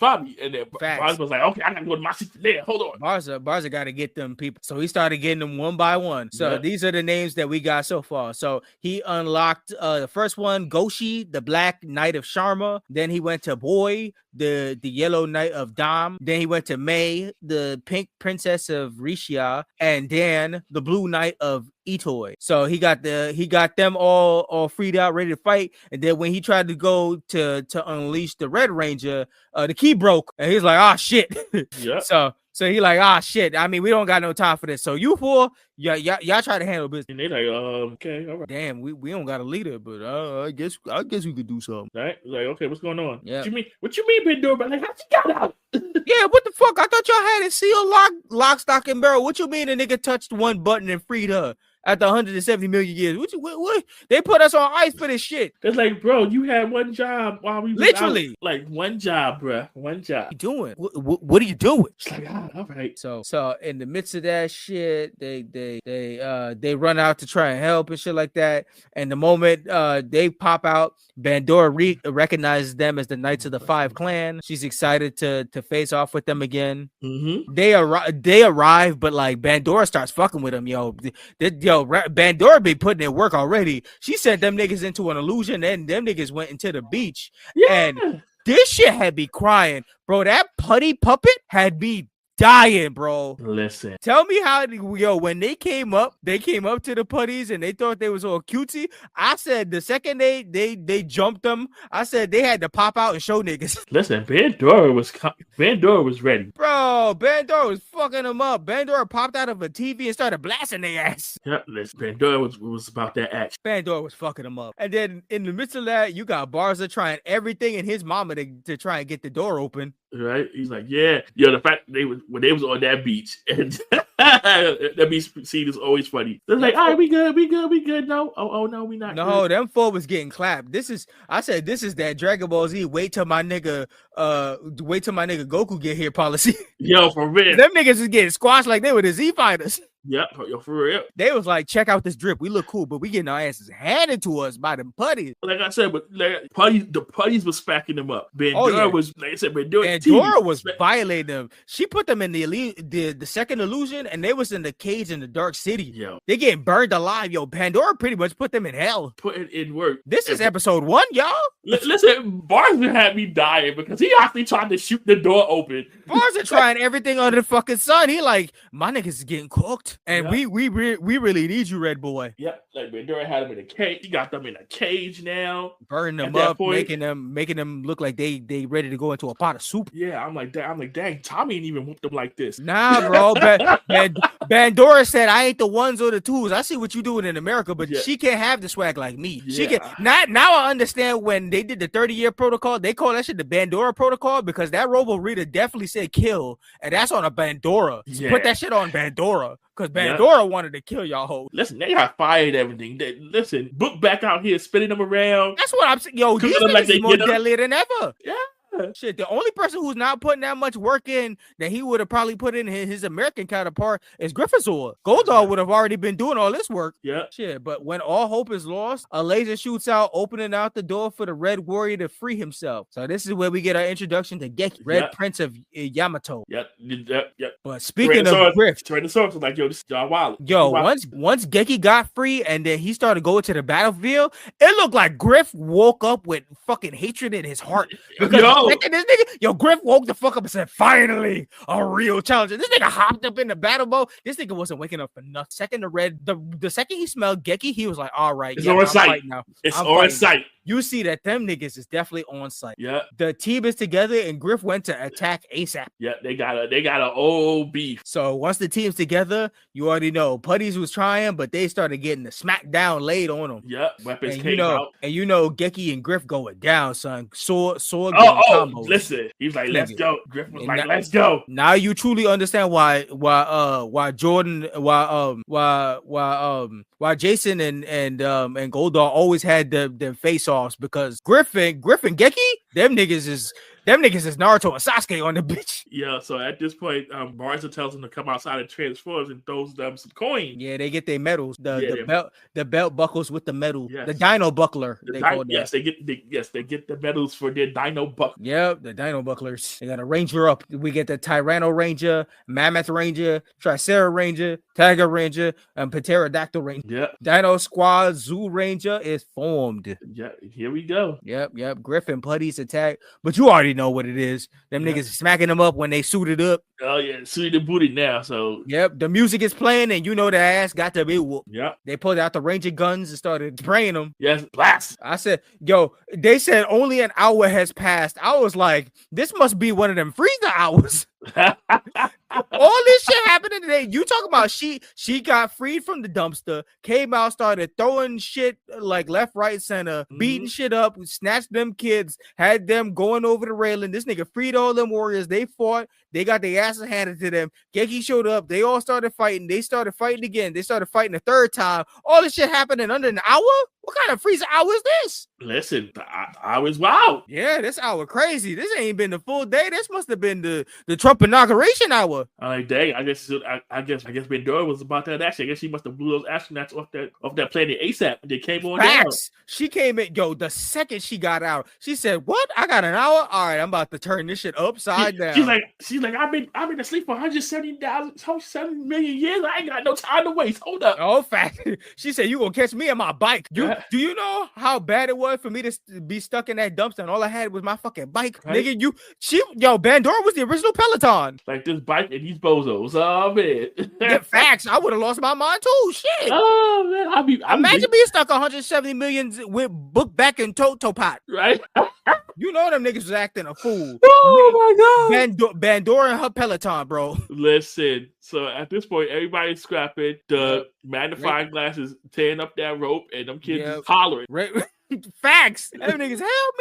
And then Barza was like, okay, I gotta go to my sister there. Hold on. Barza got to get them people. So he started getting them one by one. So these are the names that we got so far. So he unlocked the first one, Goshi, the Black Knight of Sharma. Then he went to Boy, the Yellow Knight of Dam. Then he went to Mei, the Pink Princess of Rishia, and Dan, the Blue Knight of Itoi. So he got them all freed out, ready to fight. And then when he tried to go to unleash the Red Ranger, the key broke, and he's like, "Ah, shit." Yeah. So he like, "Ah, shit. I mean, we don't got no time for this. So you four, y'all try to handle business." And they like, okay, all right. Damn, we don't got a leader, but I guess we could do something. Right? Like, okay, what's going on? Yeah. What you mean been doing? But like, how'd you got out? Yeah, what the fuck? I thought y'all had it sealed, lock, stock, and barrel. What you mean a nigga touched one button and freed her after 170 million years? What? They put us on ice for this shit. It's like, bro, you had one job while we literally out. Like one job, bro, one job. What are you doing? What are you doing? It's like, all right. So in the midst of that shit, they run out to try and help and shit like that. And the moment they pop out, Bandora recognizes them as the Knights of the Five Clan. She's excited to face off with them again. Mm-hmm. They arrive, but like Bandora starts fucking with them, yo. Bandora be putting in work already. She sent them niggas into an illusion, and them niggas went into the beach. Yeah. And this shit had me crying, bro. That putty puppet had me dying, bro. Listen, tell me how, when they came up to the putties and they thought they was all cutesy. I said the second they jumped them, I said they had to pop out and show niggas. Listen, Bandora was ready, bro. Bandora was fucking them up. Bandora popped out of a TV and started blasting their ass. Yep, listen, Bandora was about that action. Bandora was fucking them up. And then in the midst of that, you got Barza trying everything and his mama to try and get the door open. Right? He's like, yeah, the fact that when they was on that beach, and that beach scene is always funny. They're like, all right, we good. No, oh no, we not. No, good. Them four was getting clapped. This is that Dragon Ball Z. Wait till my nigga Goku get here policy. Yo, for real, them niggas is getting squashed like they were the Z fighters. Yep, yo, for real. They was like, check out this drip. We look cool, but we getting our asses handed to us by them putties. Like I said, but the putties was smacking them up. Bandora was, like I said, Bandora was violating them. She put them in the second illusion, and they was in the cage in the Dark City. Yo, they getting burned alive. Yo, Pandora pretty much put them in hell. Putting in work. This is episode 1, y'all. Listen, Barza had me dying because he actually tried to shoot the door open. Barza trying everything under the fucking sun. He like, my niggas is getting cooked. And we really need you, Red Boy. Yep, like Bandora had them in a cage. He got them in a cage now, burning them up, making them look like they ready to go into a pot of soup. Yeah, I'm like, dang, Tommy ain't even whooped them like this. Nah, bro. Bandora said, I ain't the ones or the twos. I see what you doing in America, but she can't have the swag like me. Yeah. She can. Now I understand when they did the 30-year protocol, they call that shit the Bandora protocol because that Robo Reader definitely said kill, and that's on a Bandora. Yeah. Put that shit on Bandora. Because Bandora wanted to kill y'all hoes. Listen, they got fired everything. Listen, Book back out here spinning them around. That's what I'm saying. Yo, these niggas is more deadly than ever. Yeah. Shit, the only person who's not putting that much work in that he would have probably put in his American counterpart is Gryffindor. Goldar would have already been doing all this work. Yeah. Shit, but when all hope is lost, a laser shoots out, opening out the door for the Red Warrior to free himself. So this is where we get our introduction to Geki, Red Prince of Yamato. Yep. But speaking of Griff, Tyrannosaurus was like, yo, this is John Wilder. Yo, once Geki got free and then he started going to the battlefield, it looked like Griff woke up with fucking hatred in his heart. Because this nigga, Griff woke the fuck up and said, finally, a real challenger. This nigga hopped up in the battle mode. This nigga wasn't waking up for nothing. The second he smelled Geki, he was like, all right, it's on sight now. It's on sight. You see that them niggas is definitely on site. Yeah. The team is together and Griff went to attack ASAP. Yeah, they got an old beef. So once the team's together, you already know Putties was trying, but they started getting the smackdown laid on them. Yeah, weapons came out. And Geki and Griff going down, son. Sword combos. Listen. He was like, let's go. Griff was like, let's go. Now you truly understand why Jordan, why Jason and Goldar always had the face offs, because Griffin Geki, them niggas is Them niggas is Naruto and Sasuke on the bitch. Yeah, so at this point, Naruto tells them to come outside and transforms and throws them some coins. Yeah, they get their medals. The belt buckles with the medal. Yes. The Dino Buckler. They call that. Yes, they get the medals for their Dino Buckler. Yep, the Dino Bucklers. They got a Ranger up. We get the Tyranno Ranger, Mammoth Ranger, Tricera Ranger, Tiger Ranger, and Pterodactyl Ranger. Yep. Dino Squad Zoo Ranger is formed. Yeah, here we go. Yep. Griffin Putty's attack. But you already know what it is. Them niggas smacking them up when they suited up. Oh, yeah, suited and booted now, so. Yep, the music is playing, and you know the ass got to be whooped. Yep. They pulled out the Ranger guns and started spraying them. Yes, blast. I said, yo, they said only an hour has passed. I was like, this must be one of them freezer hours. All this shit happening today. You talk about she got freed from the dumpster, came out, started throwing shit like left, right, center, beating shit up, snatched them kids, had them going over the railing. This nigga freed all them warriors. They fought. They got their asses handed to them. Geki showed up. They all started fighting. They started fighting again. They started fighting a third time. All this shit happened in under an hour? What kind of freezer hour is this? Listen, I was wild. Yeah, this hour crazy. This ain't been the full day. This must have been the Trump inauguration hour. I'm like, dang, I guess Bandora was about that action. I guess she must have blew those astronauts off that planet ASAP. They came on down. She came in, yo, the second she got out, she said, what? I got an hour? All right, I'm about to turn this shit upside down. She's like, I've been asleep for 170 million years. I ain't got no time to waste. Hold up. Oh, fact. She said, you gonna catch me on my bike. Do you know how bad it was for me to be stuck in that dumpster and all I had was my fucking bike? Right? Nigga, Bandora was the original Peloton. Like this bike and these bozos. Oh, man. Yeah, facts. I would have lost my mind too. Shit. Oh, man. Imagine being stuck 170 million with book back in Toto Pot. Right? You know them niggas was acting a fool. Oh, my God. Bandora and her Peloton, bro. Listen. So at this point, everybody's scrapping. The magnifying glasses tearing up that rope and them kids is hollering. Facts. Them niggas, help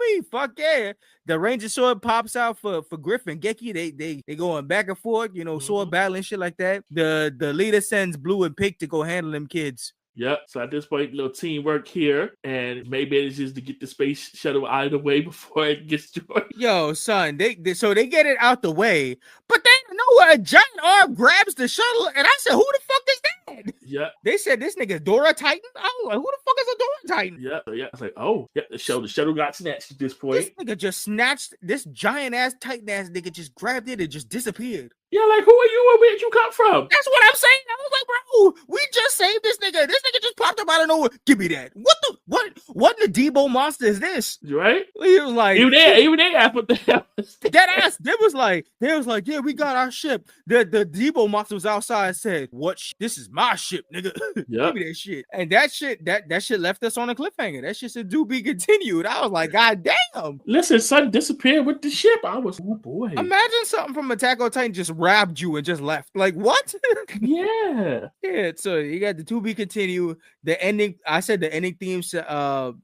me. Fuck yeah. The Ranger sword pops out for Griffin. Geki, they going back and forth, sword battle and shit like that. The leader sends Blue and Pink to go handle them kids. Yep. So at this point, little teamwork here, and May manages to get the space shuttle out of the way before it gets destroyed. Yo, son, they get it out the way, but they know where a giant arm grabs the shuttle, and I said, who the fuck is that? Yeah. They said this nigga's Dora Titan. I was like, who the fuck is a Dora Titan? Yeah. So yeah. I was like, oh, yeah. The shuttle got snatched at this point. This nigga just snatched this giant ass Titan ass nigga, just grabbed it and just disappeared. Yeah, like, who are you and where did you come from? That's what I'm saying. I was like, bro, we just saved this nigga. This nigga just popped up out of nowhere. Give me that. What in the Debo monster is this? Right? He was like, even they asked what the hell was that? That ass, they was like, yeah, we got our ship. The Debo monster was outside and said, what? This is my ship, nigga. Give me that shit. And that shit left us on a cliffhanger. That shit said, do be continued. I was like, God damn. Listen, son disappeared with the ship. I was, oh boy. Imagine something from Attack on Titan just grabbed you and just left. Like, what? Yeah. So you got the to be continued. The ending, I said the ending themes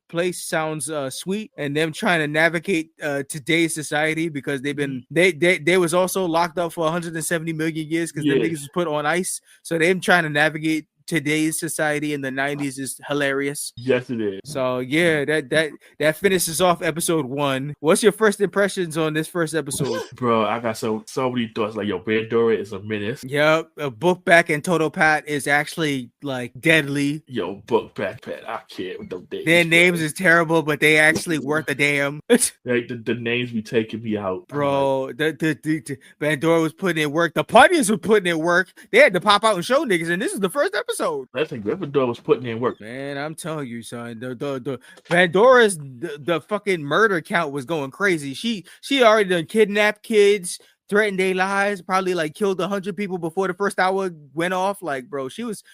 place sounds sweet, and them trying to navigate today's society because they've been they was also locked up for 170 million years because them niggas was put on ice. So them trying to navigate today's society in the 90s is hilarious. Yes, it is. So yeah, that finishes off episode 1. What's your first impressions on this first episode? Bro, I got so many thoughts. Like, yo, Bandora is a menace. Yep, a book back in Toto Pat is actually like deadly. Yo, book back Pat, I can't with them names. Their names is terrible, but they actually worth a damn. Like the names be taking me out, bro. The Bandora was putting in work. The parties were putting in work. They had to pop out and show niggas, and this is the first episode. I think Gryffindor was putting in work. Man, I'm telling you, son. The Pandora's the fucking murder count was going crazy. She already done kidnapped kids, threatened their lives, probably like killed 100 people before the first hour went off. Like, bro, she was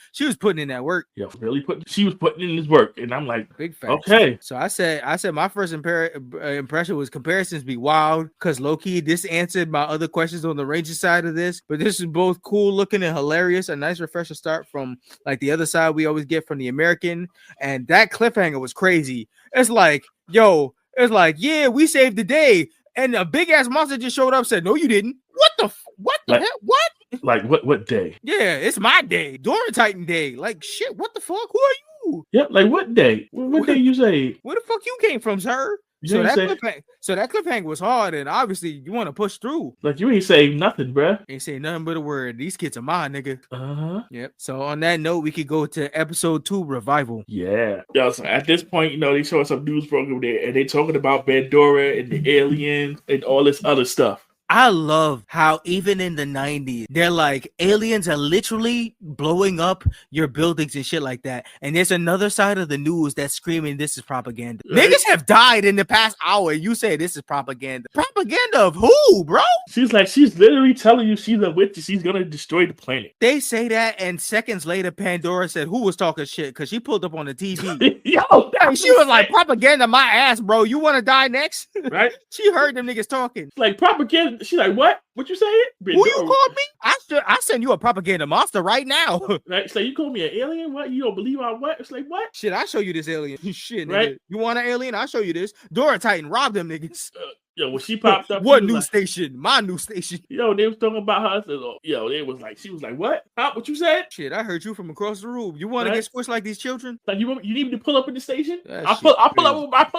putting in that work. Yeah, really she was putting in this work, and I'm like, big facts. Okay. So I said my first impression was comparisons be wild because low key this answered my other questions on the Ranger side of this, but this is both cool looking and hilarious. A nice refresher start from like the other side we always get from the American, and that cliffhanger was crazy. It's like, yeah, we saved the day. And a big ass monster just showed up and said, no, you didn't. What the hell? What? Like what day? Yeah, it's my day. Dora Titan day. Like, shit, what the fuck? Who are you? Yeah, like what day? What day you say? Where the fuck you came from, sir? So that cliffhanger was hard, and obviously you want to push through. Like, you ain't say nothing, bruh. Ain't say nothing but a word. These kids are mine, nigga. Yep. So on that note, we could go to episode 2, Revival. Yeah. So at this point, they show some news program there, and they talking about Pandora and the aliens and all this other stuff. I love how even in the 90s, they're like, aliens are literally blowing up your buildings and shit like that. And there's another side of the news that's screaming, this is propaganda. Right? Niggas have died in the past hour. You say this is propaganda. Propaganda of who, bro? She's literally telling you she's a witch. She's going to destroy the planet. They say that, and seconds later, Pandora said, who was talking shit? Because she pulled up on the TV. She was like, propaganda my ass, bro. You want to die next? Right? She heard them niggas talking. Like, propaganda. She's like, what? What you saying? Who you called me? I send you a propaganda monster right now. Right? So you call me an alien? What? You don't believe I what? It's like, what? Shit, I'll show you this alien. Shit, nigga. Right? You want an alien? I'll show you this. Dora Titan, rob them niggas. When she popped up, what news station? My news station. They was talking about her. They was like, she was like, what? Huh? What you said? Shit, I heard you from across the room. You want to get squished like these children? Like you need me to pull up in the station? I pull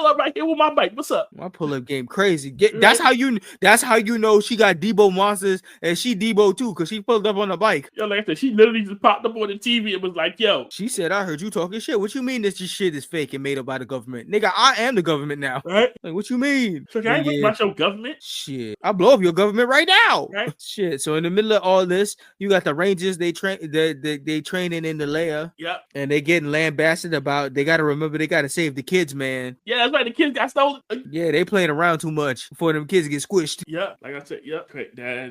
up right here with my bike. What's up? My pull up game crazy. That's how you know she got Debo monsters and she Debo too, because she pulled up on the bike. Like I said, she literally just popped up on the TV and was like, yo. She said, I heard you talking shit. What you mean this shit is fake and made up by the government? Nigga, I am the government now. Right? Like, what you mean? So I ain't about your government. Shit, I'll blow up your government right now. Right? Shit. So in the middle of all this, you got the Rangers. They training in the lair. Yep. And they getting lambasted about. They got to remember they got to save the kids, man. Yeah, that's right. The kids got stolen. Yeah, they playing around too much before them kids get squished. Yeah, like I said. Yep.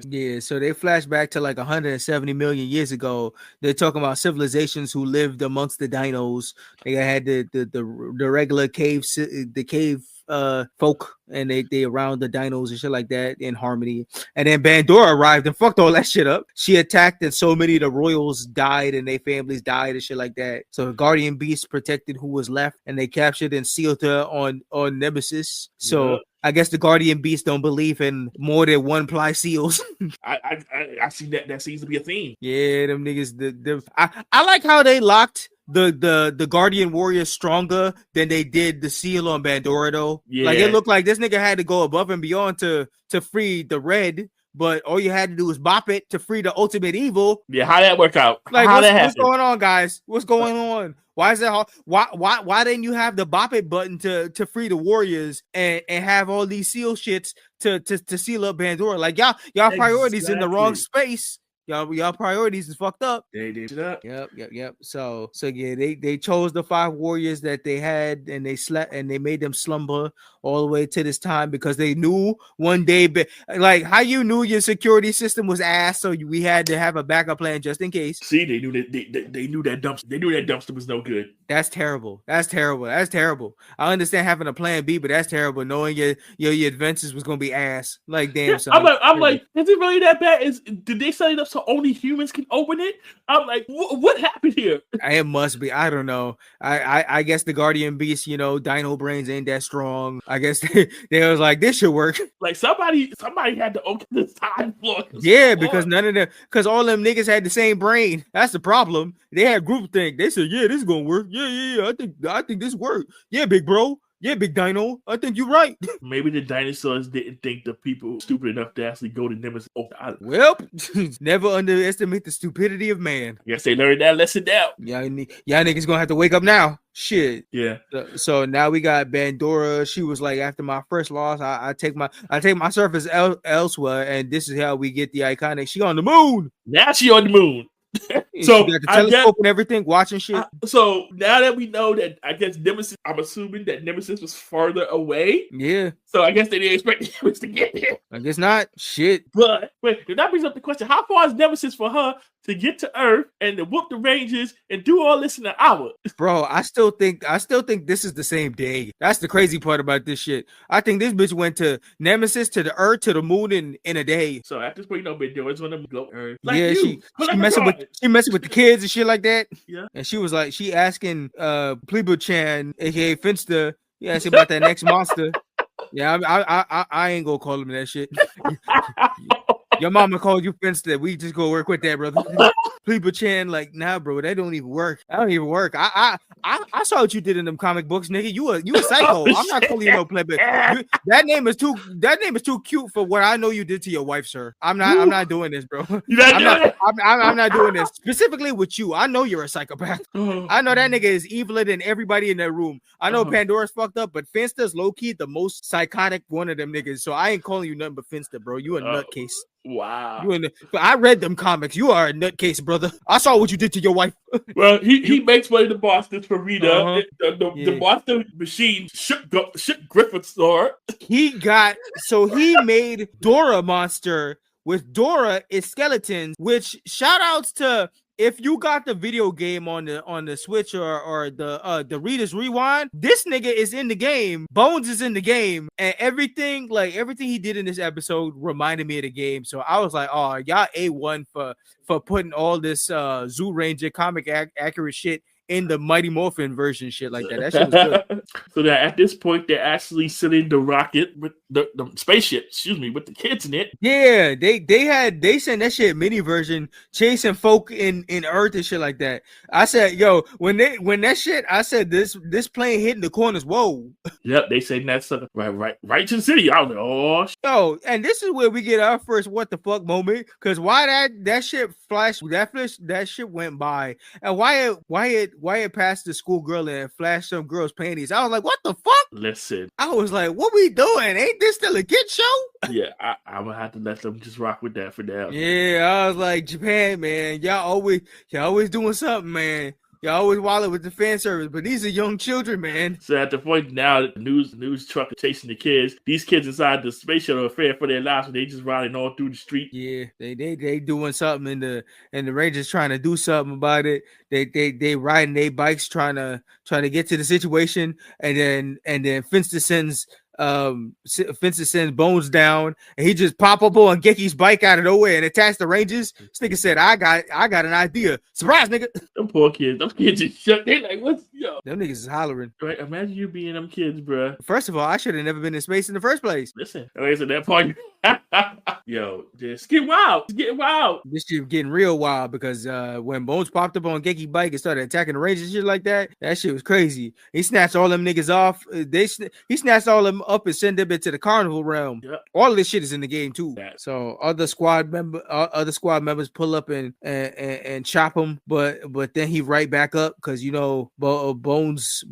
Yeah. So they flash back to like 170 million years ago. They're talking about civilizations who lived amongst the dinos. They had the regular caves, the cave folk, and they around the dinos and shit like that in harmony. And then Pandora arrived and fucked all that shit up. She attacked, and so many of the royals died and their families died and shit like that. So the guardian beast protected who was left, and they captured and sealed her on Nemesis. So I guess the guardian beasts don't believe in more than one ply seals. I see that seems to be a theme. Yeah, them niggas. I like how they locked the guardian warriors stronger than they did the seal on Pandora though. Yeah. Like it looked like this nigga had to go above and beyond to free the red, but all you had to do was bop it to free the ultimate evil. Yeah, how that work out? Like what's going on, guys? What's going on? Why is that hard? Why didn't you have the bop it button to free the warriors and have all these seal shits to seal up Pandora? Like y'all priorities in the wrong space. Y'all priorities is fucked up. They did it up. Yep. So yeah, they chose the 5 warriors that they had, and they slept, and they made them slumber all the way to this time because they knew one day, like how you knew your security system was ass, so we had to have a backup plan just in case. See, they knew that they knew that dumpster. They knew that dumpster was no good. That's terrible. I understand having a plan B, but that's terrible. Knowing your adventures was gonna be ass. Like damn. Yeah, I'm like, is it really that bad? Did they set it up so only humans can open it? I'm like, what happened here? It must be. I don't know. I guess the guardian beast, dino brains ain't that strong. I guess they was like, this should work. Like somebody had to open the time floor. Yeah, because because all them niggas had the same brain. That's the problem. They had groupthink. They said, yeah, this is gonna work. Yeah. I think this worked. Yeah, big bro. Yeah, big dino. I think you're right. Maybe the dinosaurs didn't think the people stupid enough to actually go to Nemesis. Well, never underestimate the stupidity of man. I guess they learned that lesson now. Y'all niggas gonna have to wake up now. Shit. Yeah. So now we got Pandora. She was like, after my first loss, I take my surface elsewhere, and this is how we get the iconic. She on the moon. Now she on the moon. So got the telescope and everything, watching shit. So now that we know that, I guess Nemesis, I'm assuming that Nemesis was farther away. Yeah. So I guess they didn't expect Nemesis to get here. I guess not. Shit. But wait, that brings up the question: how far is Nemesis for her to get to Earth and to whoop the Rangers and do all this in an hour? Bro, I still think this is the same day. That's the crazy part about this shit. I think this bitch went to Nemesis, to the Earth, to the moon in a day. So at this point, it's on the globe Earth. Like yeah, she messing with the kids and shit like that. Yeah. And she was like, she asking Plebo-chan, aka Finster, asking about that next monster. Yeah, I ain't gonna call him that shit. Your mama called you Finster. We just go work with that, brother. Pleba Chan, like, nah, bro, that don't even work. That don't even work. I saw what you did in them comic books, nigga. You a psycho. I'm not calling you no plebe. That name is too cute for what I know you did to your wife, sir. I'm not doing this, bro. I'm not doing this. Specifically with you. I know you're a psychopath. I know that nigga is eviler than everybody in that room. I know Pandora's fucked up, but Finster's low-key the most psychotic one of them niggas. So I ain't calling you nothing but Finster, bro. You a nutcase. Wow. But I read them comics. You are a nutcase, brother. I saw what you did to your wife. Well, he makes one of the monsters for Rita. The monster machine shook Gryffindor. He made Dora monster with Dora is skeletons, which shout outs to if you got the video game on the Switch or the Reader's Rewind, this nigga is in the game. Bones is in the game, and everything he did in this episode reminded me of the game. So I was like, oh, y'all A1 for putting all this Zyuranger comic accurate shit in the Mighty Morphin version, shit like that. That shit was good. So that at this point, they're actually sending the rocket with the spaceship, with the kids in it. Yeah, they sent that shit mini version, chasing folk in Earth and shit like that. I said, yo, when that shit, I said this plane hitting the corners. Whoa. Yep, they say that's right to the city. I was like, oh. Yo, and this is where we get our first what the fuck moment, because why that shit flashed, that shit went by, and why it passed the schoolgirl and flashed some girl's panties. I was like, what the fuck? Listen. I was like, what we doing? Ain't this still a kid show? Yeah, I'm gonna have to let them just rock with that for now. Yeah, I was like, Japan, man, y'all always doing something, man. Y'all always wilding with the fan service, but these are young children, man. So at the point now, the news truck is chasing the kids. These kids inside the space shuttle are fearing for their lives, so they just riding all through the street. Yeah, they doing something, and the Rangers trying to do something about it. They riding their bikes trying to get to the situation, and then Finster sends Bones down, and he just pop up on Geki's bike out of nowhere and attacks the Rangers. This nigga said, I got an idea. Surprise, nigga. Them poor kids. Those kids just shut. They like, what's yo? Them niggas is hollering. Right? Imagine you being them kids, bro. First of all, I should have never been in space in the first place. Listen, like I said, that part. Yo, just get wild. It's getting wild. This shit getting real wild because when Bones popped up on Geki's bike and started attacking the Rangers and shit like that shit was crazy. He snatched all them niggas off. He snatched all them up and sent them into the carnival realm. Yep. All of this shit is in the game too. So other squad members pull up and chop him, but then he right back up because Bones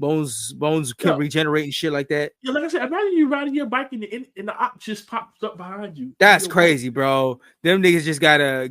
can regenerate and shit like that. Yeah, like I said, imagine you riding your bike and the op just pops up behind you. That's crazy, bro. Them niggas just got a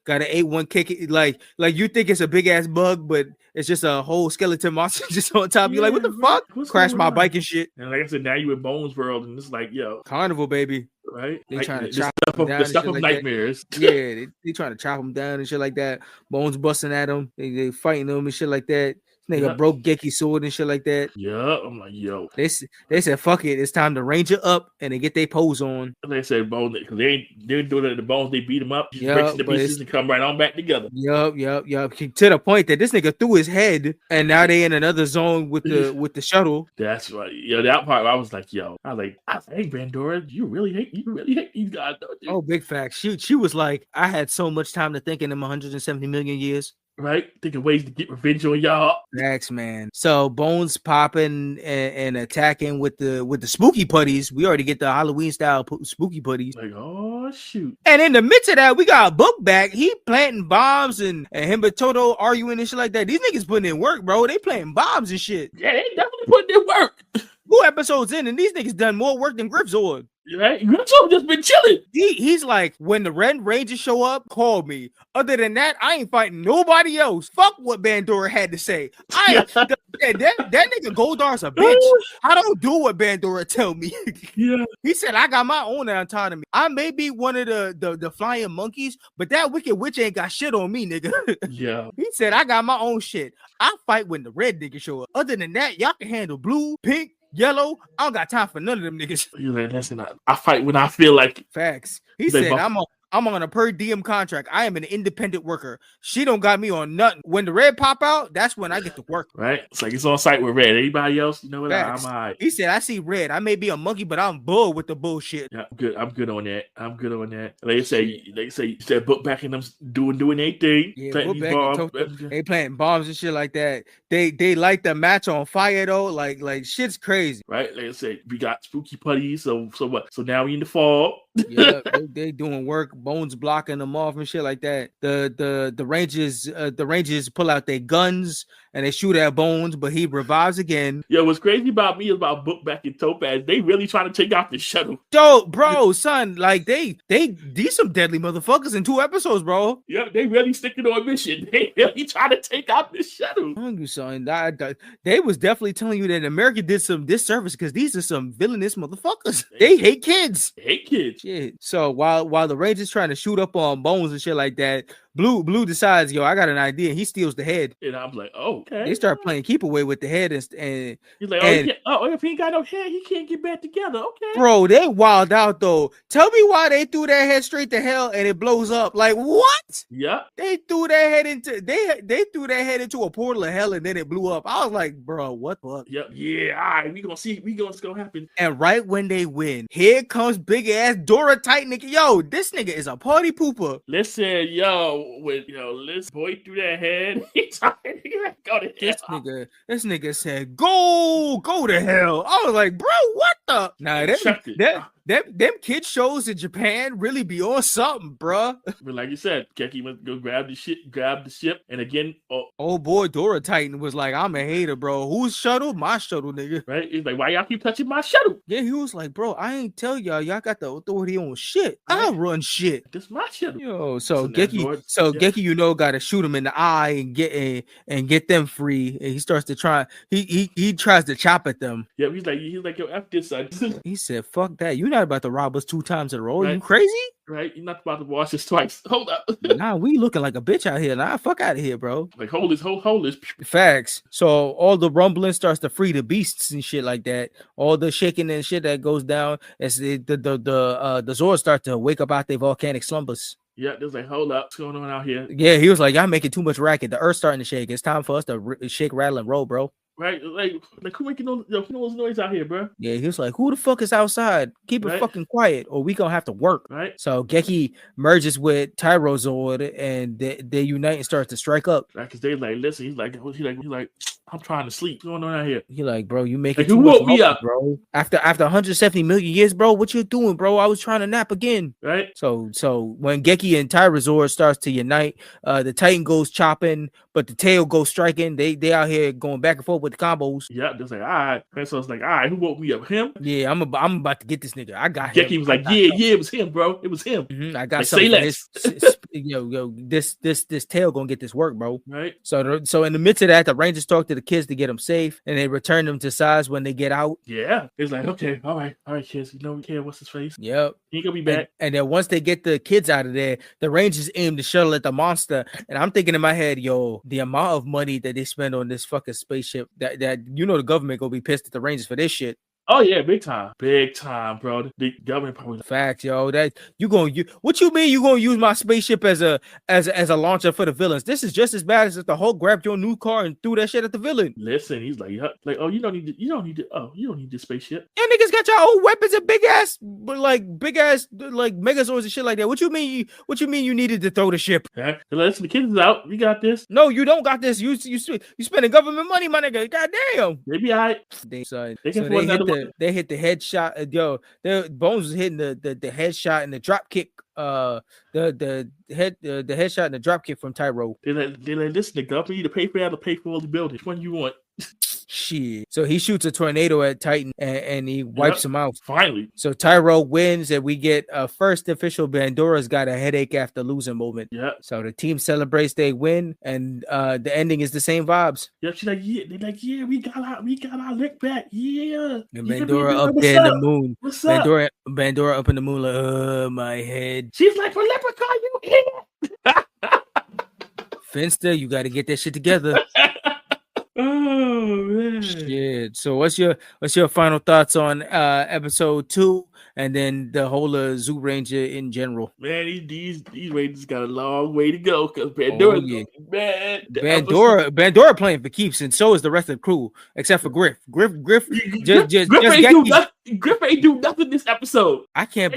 8-1 kick it. Like you think it's a big ass bug, but it's just a whole skeleton monster just on top. You're like, what the fuck? Crash my bike and shit. And like I said, now you in Bones World, and it's like, yo, carnival, baby. Right? They like, trying to chop him down. The stuff of nightmares. Yeah, they trying to chop him down and shit like that. Bones busting at him. They fighting him and shit like that. Nigga broke Geki's sword and shit like that. Yeah, I'm like, yo. They said, fuck it, it's time to Ranger up, and they get their pose on. And they said Bones, because they're doing it to the Bones, they beat him up, just breaks the pieces and come right on back together. Yup. To the point that this nigga threw his head, and now they in another zone with the shuttle. That's right. Yeah, that part I was like, yo. I was like, hey, Pandora, you really hate these guys, don't you? Oh, big facts. She was like, I had so much time to think in them 170 million years. Right, thinking ways to get revenge on y'all. Facts, man. So Bones popping and attacking with the spooky putties. We already get the Halloween style spooky putties. Like, oh shoot! And in the midst of that, we got Book back. He planting bombs and him and Toto arguing and shit like that. These niggas putting in work, bro. They planting bombs and shit. Yeah, they definitely putting in work. 2 episodes in, and these niggas done more work than Griffzord. Right? Griffzord just been chilling. He's like, when the Red Rangers show up, call me. Other than that, I ain't fighting nobody else. Fuck what Bandora had to say. That nigga Goldar's a bitch. I don't do what Bandora tell me. Yeah. He said, I got my own autonomy. I may be one of the flying monkeys, but that wicked witch ain't got shit on me, nigga. Yeah. He said, I got my own shit. I fight when the red niggas show up. Other than that, y'all can handle blue, pink, yellow. I don't got time for none of them niggas. You're like, listen, I fight when I feel like it. Facts. He said, I'm on a per diem contract. I am an independent worker. She don't got me on nothing. When the red pop out, that's when I get to work. Right? It's like it's on site with red. Anybody else? You know what? Facts. I'm all right. He said, I see red. I may be a monkey, but I'm bull with the bullshit. Yeah, I'm good on that. Like they say, that book back in them doing their thing. Yeah, planting these bombs. they planting bombs and shit like that. They light the match on fire though. Like shit's crazy. Right? Like I say, we got spooky putties. So what? So now we in the fall. Yeah, they doing work, Bones blocking them off and shit like that. The Rangers pull out their guns and they shoot at Bones, but he revives again. Yo, what's crazy about me is about Book back in Topaz. They really trying to take out the shuttle. Dope, bro, son. Like these some deadly motherfuckers in 2 episodes, bro. Yeah, they really sticking on mission. They really trying to take out the shuttle. I'm you, son. They was definitely telling you that America did some disservice because these are some villainous motherfuckers. They hate kids. Shit. So while the Rangers trying to shoot up on Bones and shit like that, Blue decides, yo, I got an idea. He steals the head. And I'm like, oh, okay. They start playing keep away with the head and he's like, if he ain't got no head, he can't get back together. Okay. Bro, they wild out though. Tell me why they threw their head straight to hell and it blows up. Like what? Yeah. They threw their head into they threw their head into a portal of hell and then it blew up. I was like, bro, what the fuck? Yep. Yeah, all right, we gonna see what's gonna happen. And right when they win, here comes big ass Dora Titan nigga. Yo, this nigga is a party pooper. Listen, let's boy through that head. Go to hell. This nigga said, go to hell. I was like, bro, what the? Nah, them kid shows in Japan really be on something, bruh. But like you said, Keki went to go grab the ship, and again, oh boy, Dora Titan was like, I'm a hater, bro. Whose shuttle? My shuttle, nigga. Right? He's like, why y'all keep touching my shuttle? Yeah, he was like, bro, I ain't tell y'all got the authority on shit. Right? I'll run shit. This my shuttle. Yo, so Geki, gotta shoot him in the eye and get them free. And he starts to try. He tries to chop at them. Yeah, he's like, yo, F this son. He said, fuck that. You're not about to rob us 2 times in a row. Right. You crazy? Right? You're not about to wash this twice. Hold up. Nah, we looking like a bitch out here. Nah, fuck out of here, bro. Like, hold this. Facts. So all the rumbling starts to free the beasts and shit like that. All the shaking and shit that goes down as the Zords start to wake up out their volcanic slumbers. Yeah, there's like, hold up, what's going on out here? Yeah, he was like, y'all making too much racket. The earth's starting to shake. It's time for us to shake, rattle, and roll, bro. Right, like who making those noise out here, bro? Yeah, he was like, who the fuck is outside? Keep it fucking quiet, or we gonna have to work. Right. So Geki merges with Tyrozord, and they unite and start to strike up. Right, because they like, listen, he's like, I'm trying to sleep. What's going on out here? He like, bro, you making like, too who much woke me up, bro. After 170 million years, bro, what you doing, bro? I was trying to nap again. Right. So when Geki and Tyrozord starts to unite, the Titan goes chopping, but the tail goes striking. They out here going back and forth with the combos. Yeah, just like, all right. And so it's like, all right, who woke me up? Him? Yeah, I'm about to get this nigga. I got him. Geki was like, yeah, it was him, bro. It was him. Mm-hmm. I got like, something. Say less. This tail gonna get this work, bro. Right. So in the midst of that, the Rangers talk to the kids to get them safe, and they return them to size when they get out. Yeah, it's like, okay, all right, kids. You know, we can't. What's his face? Yep. He ain't gonna be back. And then once they get the kids out of there, the Rangers aim the shuttle at the monster. And I'm thinking in my head, yo, the amount of money that they spend on this fucking spaceship, that the government gonna be pissed at the Rangers for this shit. Oh yeah, big time, bro. The government probably facts, yo. That what you mean you gonna use my spaceship as a launcher for the villains? This is just as bad as if the Hulk grabbed your new car and threw that shit at the villain. Listen, he's like, oh, you don't need this spaceship. Yeah, niggas got your own weapons and big ass Megazords and shit like that. What you mean you needed to throw the ship? Yeah, listen, the kids is out. We got this. No, you don't got this. You spending government money, my nigga. God damn. Maybe They hit the headshot. Yo, their Bones was hitting the headshot and the drop kick. The headshot and the drop kick from Tyro. They like, listen, the government need to pay for that to pay for all the buildings. Which one you want? Shit. So he shoots a tornado at Titan and he wipes him out. Finally. So Tyro wins and we get a first official Bandora's got a headache after losing moment. Yeah. So the team celebrates they win and the ending is the same vibes. Yeah, she's like, yeah, they're like, yeah, we got our lick back. Yeah. And Bandora up there in the moon. What's up? Bandora up in the moon like, my head. She's like, well, Leprechaun, you here? Finster, you gotta get that shit together. Oh man. Shit. So what's your final thoughts on episode 2 and then the whole Zyuranger in general. Man, these Rangers got a long way to go because Oh yeah, Bandora playing for keeps, and so is the rest of the crew except for Griff. Griff just Griff ain't do nothing this episode. I can't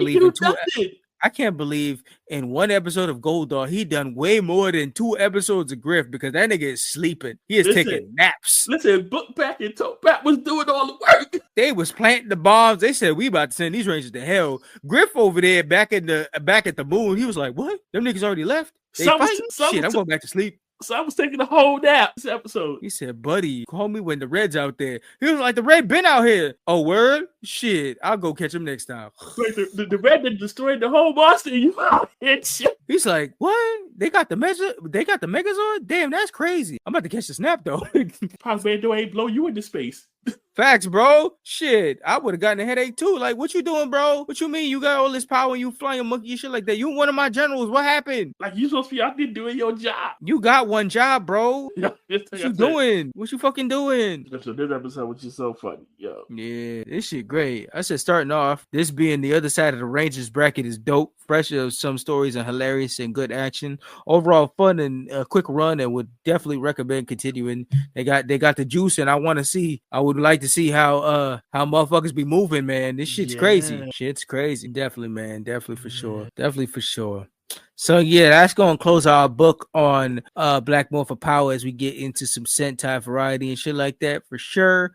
believe in one episode of Goldar, he done way more than 2 episodes of Griff because that nigga is sleeping. He is taking naps. Listen, Bookpack and Toepack was doing all the work. They was planting the bombs. They said, we about to send these Rangers to hell. Griff over there back at the moon, he was like, what? Them niggas already left? Shit, I'm going back to sleep. So I was taking a whole nap this episode. He said, buddy, call me when the Red's out there. He was like, the Red been out here. Oh, word? Shit, I'll go catch him next time. Like the Red that destroyed the whole monster. He's like, what? They got the Megazord? Damn, that's crazy. I'm about to catch the snap, though. Probably Bandora ain't blow you into space. Facts, bro. Shit, I would have gotten a headache too. Like, what you doing, bro? What you mean you got all this power and you flying a monkey and shit like that? You one of my generals. What happened? Like, you supposed to be out there doing your job. You got one job, bro. What you doing? What you fucking doing? This episode was just so funny, yo. Yeah, this shit great. I said starting off, this being the other side of the Rangers bracket is dope. Fresh of some stories and hilarious and good action. Overall fun and a quick run, and would definitely recommend continuing. They got the juice, and I would like to see how motherfuckers be moving, man. This shit's crazy. Shit's crazy. Definitely, man. Definitely for sure. Definitely for sure. So yeah, that's gonna close our book on Black Morpher Power as we get into some Sentai variety and shit like that for sure.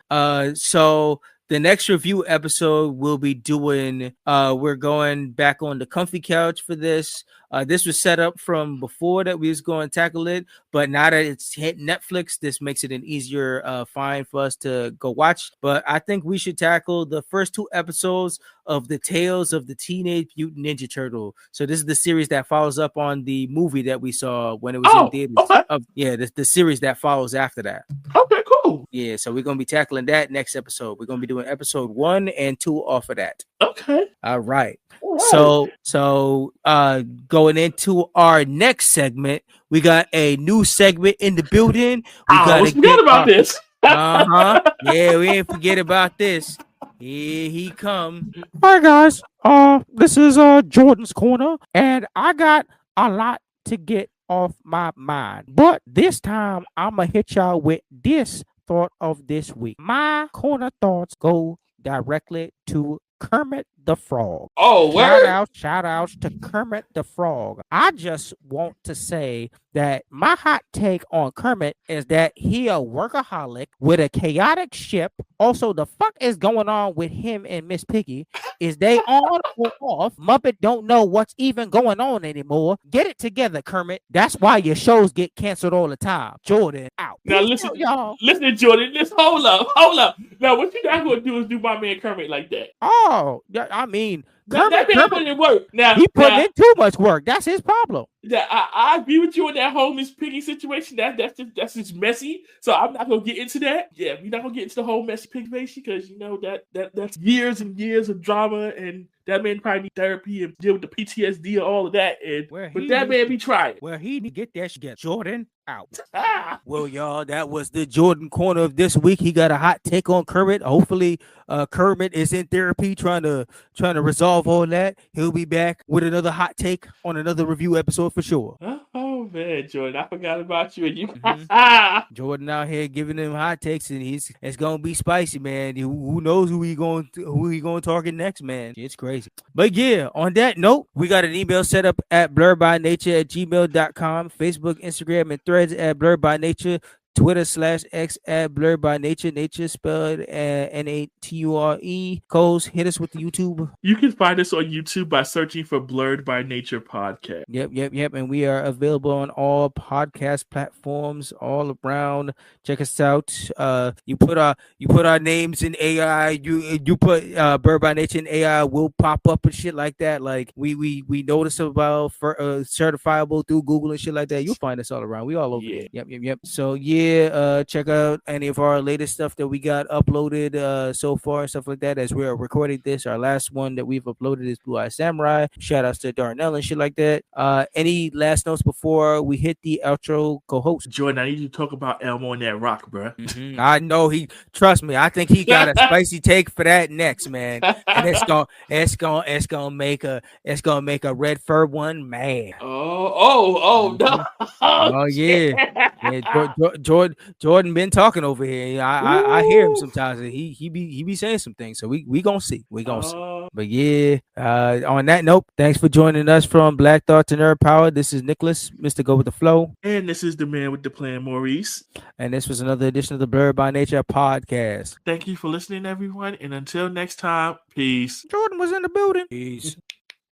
So the next review episode we'll be doing, we're going back on the comfy couch for this. This was set up from before that we was going to tackle it, but now that it's hit Netflix, this makes it an easier find for us to go watch. But I think we should tackle the first 2 episodes of the Tales of the Teenage Mutant Ninja Turtle. So this is the series that follows up on the movie that we saw when it was in theaters. Okay. The series that follows after that. Okay, cool. Yeah, so we're going to be tackling that next episode. We're going to be doing episode 1 and 2 off of that. Okay. All right. So going into our next segment, we got a new segment in the building. We forgot about this. Yeah, we ain't forget about this. Here he come. All right, guys. This is Jordan's Corner, and I got a lot to get off my mind. But this time, I'm gonna hit y'all with this thought of this week. My corner thoughts go directly to Kermit the Frog. Oh, shout outs to Kermit the Frog. I just want to say that my hot take on Kermit is that he a workaholic with a chaotic ship. Also, the fuck is going on with him and Miss Piggy? Is they on or off? Muppet don't know what's even going on anymore. Get it together, Kermit. That's why your shows get canceled all the time. Jordan, out. Now listen, y'all. Listen, Jordan. Just hold up. Now, what you not gonna do is do my man Kermit like that. Oh, I mean, Kermit put in work. Now he put in too much work. That's his problem. Yeah, I agree with you on that whole Miss Piggy situation. That's just messy. So I'm not gonna get into that. Yeah, we're not gonna get into the whole Miss Piggy situation because you know that's years and years of drama, and that man probably need therapy and deal with the PTSD and all of that. But that man be trying. Well, he need to get that shit. Jordan out. Well, y'all, that was the Jordan Corner of this week. He got a hot take on Kermit. Hopefully, Kermit is in therapy trying to resolve all that. He'll be back with another hot take on another review episode for sure. Oh man, Jordan, I forgot about you. And you, Jordan out here giving him hot takes, and it's gonna be spicy, man. Who knows who he going to target next, man? It's crazy. But yeah, on that note, we got an email set up at blerdbynature@gmail.com, Facebook, Instagram, and Threads at blerdbynature. Twitter/X at Blerd By Nature. Nature spelled Nature. Coles, hit us with the YouTube. You can find us on YouTube by searching for Blerd By Nature Podcast. Yep. And we are available on all podcast platforms all around. Check us out. You put our names in AI. You put Blerd By Nature in AI, will pop up and shit like that. Like we notice about for certifiable through Google and shit like that. You'll find us all around. We all over there. Yep. So yeah. check out any of our latest stuff that we got uploaded so far and stuff like that. As we're recording this, our last one that we've uploaded is Blue Eye Samurai. Shout outs to Darnell and shit like that. Any last notes before we hit the outro, co-host? Jordan, I need you to talk about Elmo and that rock, bro. I know he. Trust me, I think he got a spicy take for that next, man. And it's gonna make a red fur one mad. Oh no! Oh yeah. Jordan been talking over here. I hear him sometimes. He be saying some things. So we gonna see. We gonna see. But yeah. On that note, thanks for joining us from Black Thought to Nerd Power. This is Nicholas, Mr. Go with the Flow, and this is the man with the plan, Maurice. And this was another edition of the Blerd by Nature podcast. Thank you for listening, everyone. And until next time, peace. Jordan was in the building. Peace.